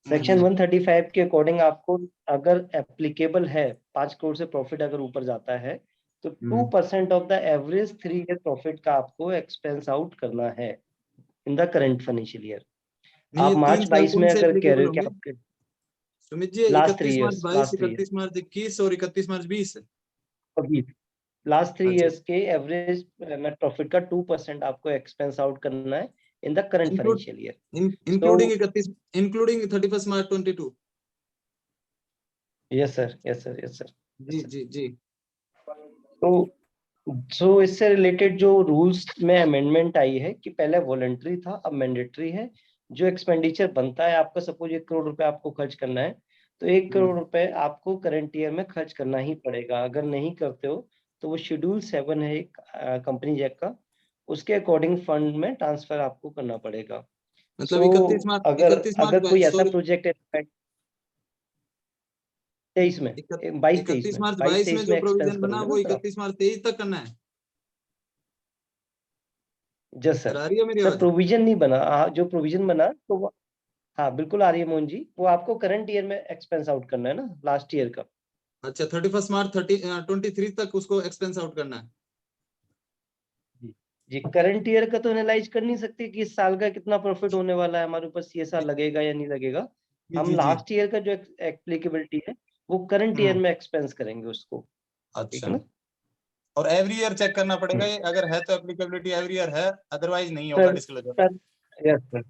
सेक्शन 135 के अकॉर्डिंग आपको अगर एप्लीकेबल है 5 करोड़ से प्रॉफिट अगर ऊपर जाता है तो 2% of the average 3 year profit का आपको एक्सपेंस आउट करना है in the current financial year. आप मार्च 22 में अगर कह रहे हो कि आपके सुमित जी 31 मार्च 22, 31 मार्च 21 और 31 मार्च 20 लास्ट 3 इयर्स के एवरेज नेट प्रॉफिट का 2% आपको एक्सपेंस आउट करना है in the current financial year, including 31 March 22. Yes sir yes sir yes sir. जी. तो इससे रिलेटेड जो रूल्स में अमेंडमेंट आई है कि पहले वॉलंटरी था अब मैंडेटरी है. जो एक्सपेंडिचर बनता है आपका, सपोज 1 करोड़ रुपए आपको खर्च करना है तो 1 करोड़ रुपए आपको करंट ईयर में खर्च करना ही पड़ेगा. अगर नहीं करते हो तो वो शेड्यूल 7 है कंपनी एक्ट का, उसके अकॉर्डिंग फंड में ट्रांसफर आपको करना पड़ेगा. मतलब 31 मार्च अगर कोई ऐसा प्रोजेक्ट है 23 में 31 मार्च 22 में जो प्रोविजन बना वो 31 मार्च 23 तक करना है. जस सर प्रोविजन नहीं बना, जो प्रोविजन बना तो वो हाँ बिल्कुल आ रही है मोहन जी, वो आपको करंट ईयर में एक्सपेंस आउट करना है ना लास्ट ईयर का. अच्छा 31 मार्च 23 तक उसको एक्सपेंस आउट करना है. जी करंट ईयर का तो एनालाइज कर नहीं सकते कि इस साल का कितना प्रॉफिट होने वाला है, हमारे ऊपर CSR लगेगा या नहीं लगेगा। हम लास्ट ईयर का जो एप्लीकेबिलिटी है वो करंट ईयर में एक्सपेंस करेंगे उसको। ठीक है अच्छा, ना? और एवरी ईयर चेक करना पड़ेगा ये, अगर है तो एप्लीकेबिलिटी एवरी ईयर है, अदरवाइज नहीं होगा disclosure. Yes sir,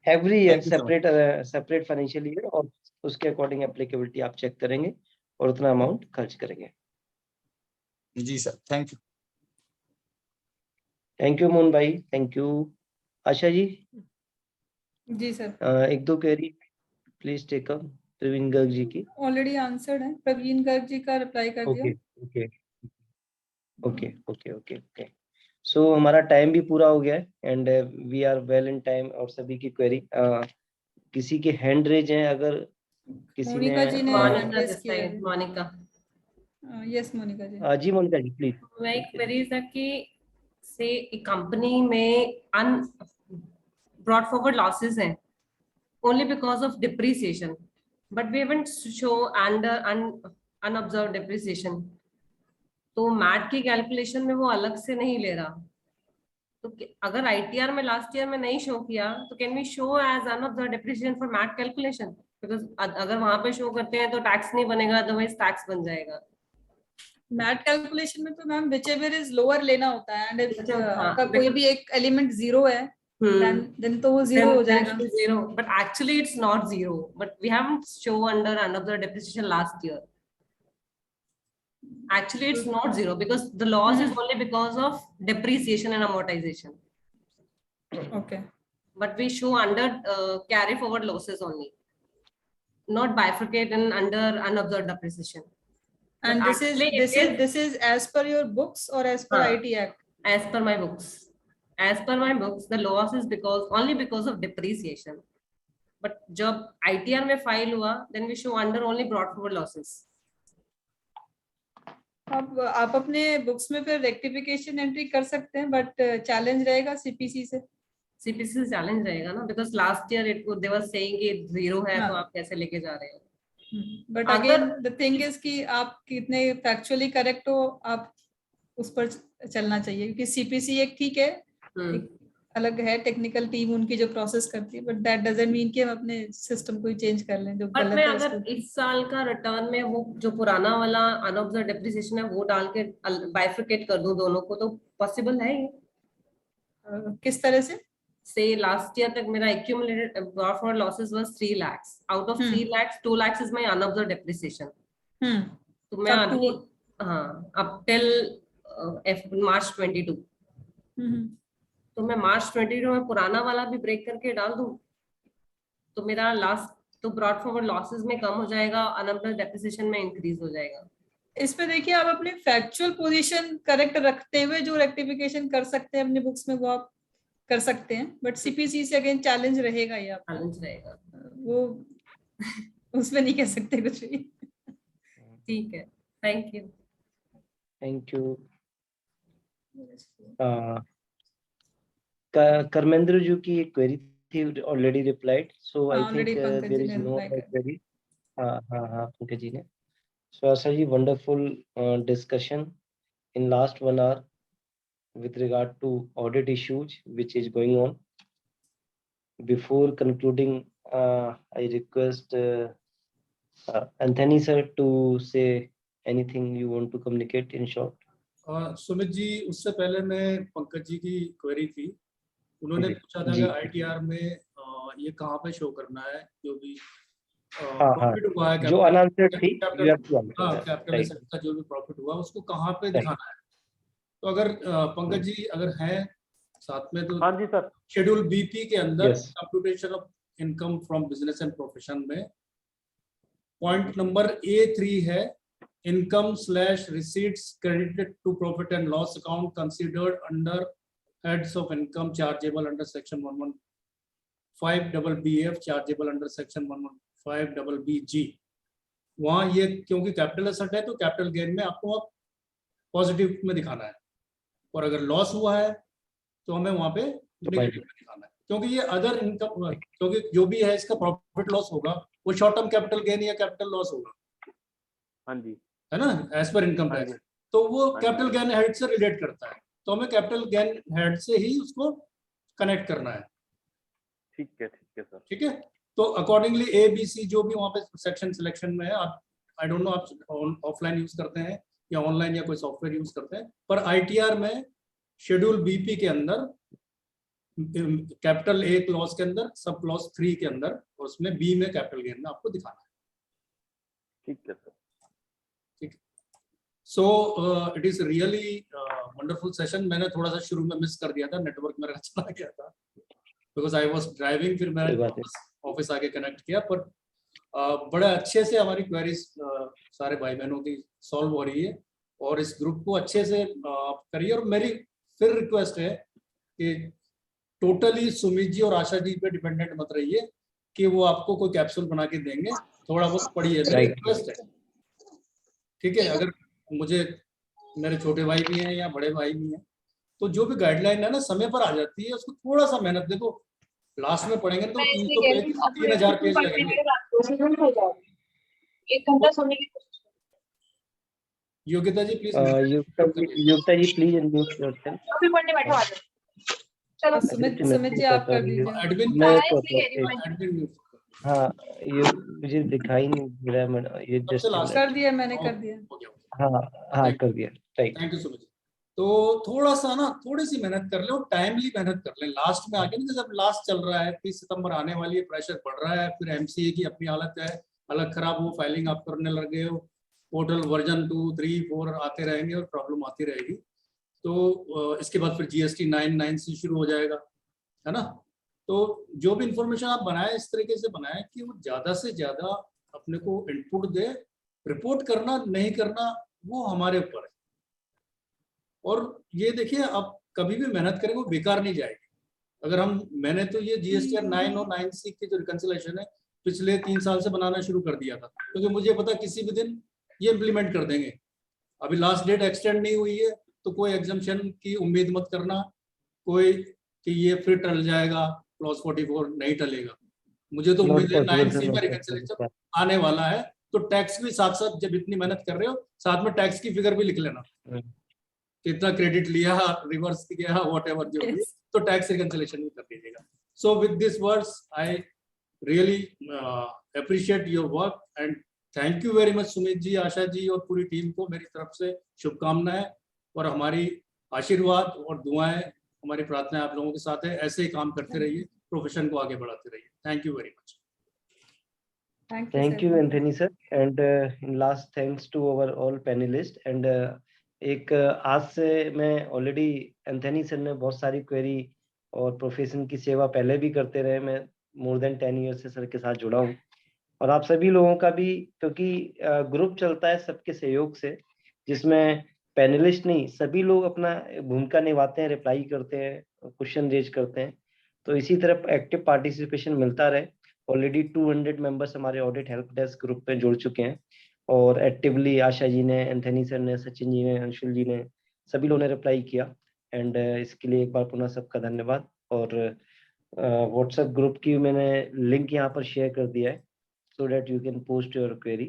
every year Thank you so much. Separate financial year और उसके अकॉर्डिंग एप्लीकेबिलिटी आप चेक करेंगे और उतना अमाउंट खर्च करेंगे। जी sir, thank you. Thank you Mohan भाई, थैंक यू। आशा जी जी sir, 1-2 query please take up Praveen Garg ji की। ऑलरेडी आंसर्ड है, प्रवीण गर्ग जी का रिप्लाई कर दिया। Okay okay okay okay okay okay. So हमारा टाइम भी पूरा हो गया है and we are well in time. और सभी की क्वेरी किसी के हैंड रेज हैं, अगर किसी मोनिका जी ने Monica hand raise this किया side, है। Monica. यस मोनिका जी। जी मोनिका जी प्लीज। मैं एक query है कि से एक कंपनी में brought forward losses हैं only because of depreciation, but we haven't show under unobserved depreciation. तो मैट की कैलकुलेशन में वो अलग से नहीं ले रहा। तो अगर ITR में लास्ट ईयर में नहीं शो किया तो can we show as unobserved depreciation for MAT calculation? Because अगर वहां पे शो करते हैं तो टैक्स नहीं बनेगा, अदरवाइज टैक्स बन जाएगा। मैट कैलकुलेशन में तो मैम व्हिचएवर इज लोअर लेना होता है एंड इफ हाँ, आपका कोई भी एक एलिमेंट जीरो है then तो वो जीरो हो जाएगा। Zero, but actually it's not zero, but we haven't show under unobserved depreciation last year. Actually it's not zero because the loss is only because of depreciation and amortization. Okay. But we show under carry forward losses only, not bifurcate and under unobserved depreciation. And But this is as per your books or as per IT Act? As per my books. As per my books, the loss is only because of depreciation. But जब ITR में file हुआ, then we show under only brought forward losses. आप अपने books में फिर rectification entry कर सकते हैं, बट चैलेंज रहेगा CPC से। CPC से चैलेंज रहेगा ना, because last year they were saying कि जीरो है, तो आप कैसे लेके जा रहे हो? But again the thing is कि आप कितने फैक्चुअली करेक्ट हो, आप उस पर चलना चाहिए, क्योंकि CPC एक ठीक है, एक अलग है टेक्निकल टीम उनकी जो प्रोसेस करती है, बट दैट डजंट मीन कि हम अपने सिस्टम को ही चेंज कर लें जो गलत है। अगर इस साल का रिटर्न में वो जो पुराना वाला अनऑब्जर्व्ड डेप्रिसिएशन है वो डाल के बाइफरकेट कर दूं दोनों को, तो पॉसिबल है ये? किस तरह से? Say last year तक मेरा accumulated brought forward losses was 3 lakhs. Out of 3 lakhs, 2 lakhs is my unobserved depreciation. तो मैं अभी up till March 22. तो मैं March 22 में पुराना वाला भी ब्रेक करके डाल दूं, तो मेरा लास्ट तो brought forward losses में कम हो जाएगा, unobserved depreciation में इंक्रीज हो जाएगा। इस पे देखिए, आप अपने फैक्चुअल पोजीशन करेक्ट रखते हुए जो रेक्टिफिकेशन कर सकते हैं अपने बुक्स में वो आप कर सकते हैं, बट CPC से अगेन चैलेंज रहेगा ही, आप चैलेंज रहेगा वो उसमें नहीं कह सकते कुछ भी। ठीक है, thank you. Thank you. Karmendra ji की एक क्वेरी थी, already replied, so I think there is no query. हाँ पंकज जी ने। So Asha ji, wonderful discussion in last 1 hour with regard to audit issues which is going on. Before concluding, I request Anthony sir to say anything you want to communicate in short. Sumit ji, उससे पहले मैं पंकज जी की query थी, उन्होंने पूछा था कि ITR में ये कहाँ पे शो करना है, जो भी प्रॉफिट हुआ है, जो अनआंसर्ड थी, कैपिटल एसेट का जो भी प्रॉफिट हुआ उसको कहाँ पे दिखाना है। तो अगर पंकज जी अगर हैं साथ में, तो हाँ जी सर, शेड्यूल BP के अंदर computation of income from business and profession में पॉइंट नंबर A3 है, income slash receipts credited to profit and loss account considered under heads of income chargeable under section 115BF chargeable under section 115BG। वहाँ ये क्योंकि capital asset है तो capital gain में आपको positive में दिखाना है, और अगर लॉस हुआ है तो हमें वहाँ पे नेगेटिव में दिखाना है, क्योंकि ये अदर इनकम, क्योंकि जो भी है इसका प्रॉफिट लॉस होगा वो शॉर्ट टर्म कैपिटल गेन या कैपिटल लॉस होगा। हाँ जी, है ना, एज पर इनकम टैक्स, तो वो कैपिटल गेन हेड से रिलेट करता है। तो हमें कैपिटल गेन हेड से ही उसको कनेक्ट करना है। ठीक है सर। ठीक है, तो अकॉर्डिंगली ए बी सी जो भी वहाँ पे सेक्शन सिलेक्शन में है, आप आई डोंट नो आप ऑफलाइन यूज करते हैं या ऑनलाइन या कोई सॉफ्टवेयर यूज करते हैं, पर आईटीआर में शेड्यूल बीपी के अंदर कैपिटल ए क्लॉज के अंदर सब क्लॉज 3 के अंदर और उसमें बी में कैपिटल गेन में आपको दिखाना है। ठीक है सर। ठीक है, so it is really wonderful session. मैंने थोड़ा सा शुरू में मिस कर दिया था, नेटवर्क मेरा चला गया था बिकॉज आई वाज ड्राइविंग, फिर मैंने ऑफिस आके कनेक्ट किया, पर बड़े अच्छे से हमारी क्वेरीज सारे भाई बहनों की सॉल्व हो रही है और इस ग्रुप को अच्छे से आप करिए। और मेरी फिर रिक्वेस्ट है कि टोटली सुमित जी और आशा जी पे डिपेंडेंट मत रहिए कि वो आपको कोई कैप्सूल बना के देंगे, थोड़ा बहुत पढ़िए, मेरी रिक्वेस्ट है। ठीक है, अगर मुझे मेरे छोटे भाई भी हैं या बड़े भाई भी हैं, तो जो भी गाइडलाइन है ना समय पर आ जाती है, उसको थोड़ा सा मेहनत, देखो लास्ट में पढ़ेंगे तो 300 पेज 3000 पेज लगेंगे। 1 घंटा सोने की कोशिश करो। Yogita ji please, Yukta ji please unmute yourself. अभी पढ़ने बैठो, आ जाओ। चलो सुमित जी आप कर दीजिए। एडमिन मैं हाँ, ये मुझे दिखाई नहीं दे रहा है मैडम, ये जस्ट कर दिया, मैंने कर दिया। हाँ कर दिया। Thank you so much. तो थोड़ा सा ना, थोड़ी सी मेहनत कर ले और टाइमली मेहनत कर ले। लास्ट में आके ना, जैसे अब लास्ट चल रहा है, 30 सितंबर आने वाली है, प्रेशर बढ़ रहा है, फिर एमसीए की अपनी हालत है अलग खराब, वो फाइलिंग आप करने लगे हो, पोर्टल वर्जन 2, 3, 4 आते रहेंगे और प्रॉब्लम आती रहेगी। तो इसके बाद फिर जीएसटी 9 से शुरू हो जाएगा, है ना। तो जो भी इंफॉर्मेशन आप बनाए इस तरीके से बनाए कि वो ज्यादा से ज्यादा अपने को इनपुट दे। रिपोर्ट करना नहीं करना वो हमारे ऊपर है। और ये देखिए, आप कभी भी मेहनत करेंगे वो बेकार नहीं जाएगी। अगर मैंने तो ये जीएसटीआर 9 और 9C की जो रिकंसिलेशन है पिछले 3 साल से बनाना शुरू कर दिया था, क्योंकि मुझे पता किसी भी दिन ये इम्प्लीमेंट कर देंगे। अभी लास्ट डेट एक्सटेंड नहीं हुई है तो कोई एग्जम्पशन की उम्मीद मत करना, कोई कि ये फिर टल जाएगा, क्लॉज 44 नहीं टलेगा। मुझे तो उम्मीद है 9C में रिकंसिलेशन आने वाला है, तो टैक्स भी साथ साथ, जब इतनी मेहनत कर रहे हो साथ में टैक्स की फिगर भी लिख लेना, कितना क्रेडिट लिया, रिवर्स किया, व्हाटएवर जो भी, तो टैक्स रिकंसिलेशन भी कर दीजिएगा। So with this words I really appreciate your work and thank you very much Sumit ji, Asha ji और पूरी टीम को मेरी तरफ से शुभकामनाएं और हमारी आशीर्वाद और दुआएं, हमारी प्रार्थनाएं आप लोगों के साथ है। ऐसे ही काम करते रहिए, प्रोफेशन को आगे बढ़ाते रहिए। Thank you very much. Thank you Anthony sir, and in last thanks to our all panelists and एक आज से मैं ऑलरेडी एंथनी सर ने बहुत सारी क्वेरी और प्रोफेशन की सेवा पहले भी करते रहे, मैं मोर देन 10 ईयर से सर के साथ जुड़ा हूँ। और आप सभी लोगों का भी, क्योंकि ग्रुप चलता है सबके सहयोग से, जिसमें पैनलिस्ट नहीं सभी लोग अपना भूमिका निभाते हैं, रिप्लाई करते हैं, क्वेश्चन रेज करते हैं, तो इसी तरह एक्टिव पार्टिसिपेशन मिलता रहे। ऑलरेडी 200 मेंबर्स हमारे ऑडिट हेल्प डेस्क ग्रुप में जुड़ चुके हैं और एक्टिवली आशा जी ने, एंथनी सर ने, सचिन जी ने, अंशुल जी ने, सभी लोगों ने रिप्लाई किया एंड इसके लिए एक बार पुनः सबका धन्यवाद। और व्हाट्सएप ग्रुप की मैंने लिंक यहाँ पर शेयर कर दिया है, so that you can post your query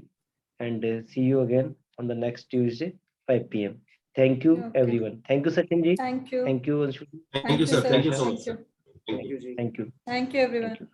and see you again on the next Tuesday 5 p.m. Thank you everyone. Thank you Sachin ji. Thank you. Thank you Anshul. Thank you sir. Thank you so much. Thank you. Thank you everyone.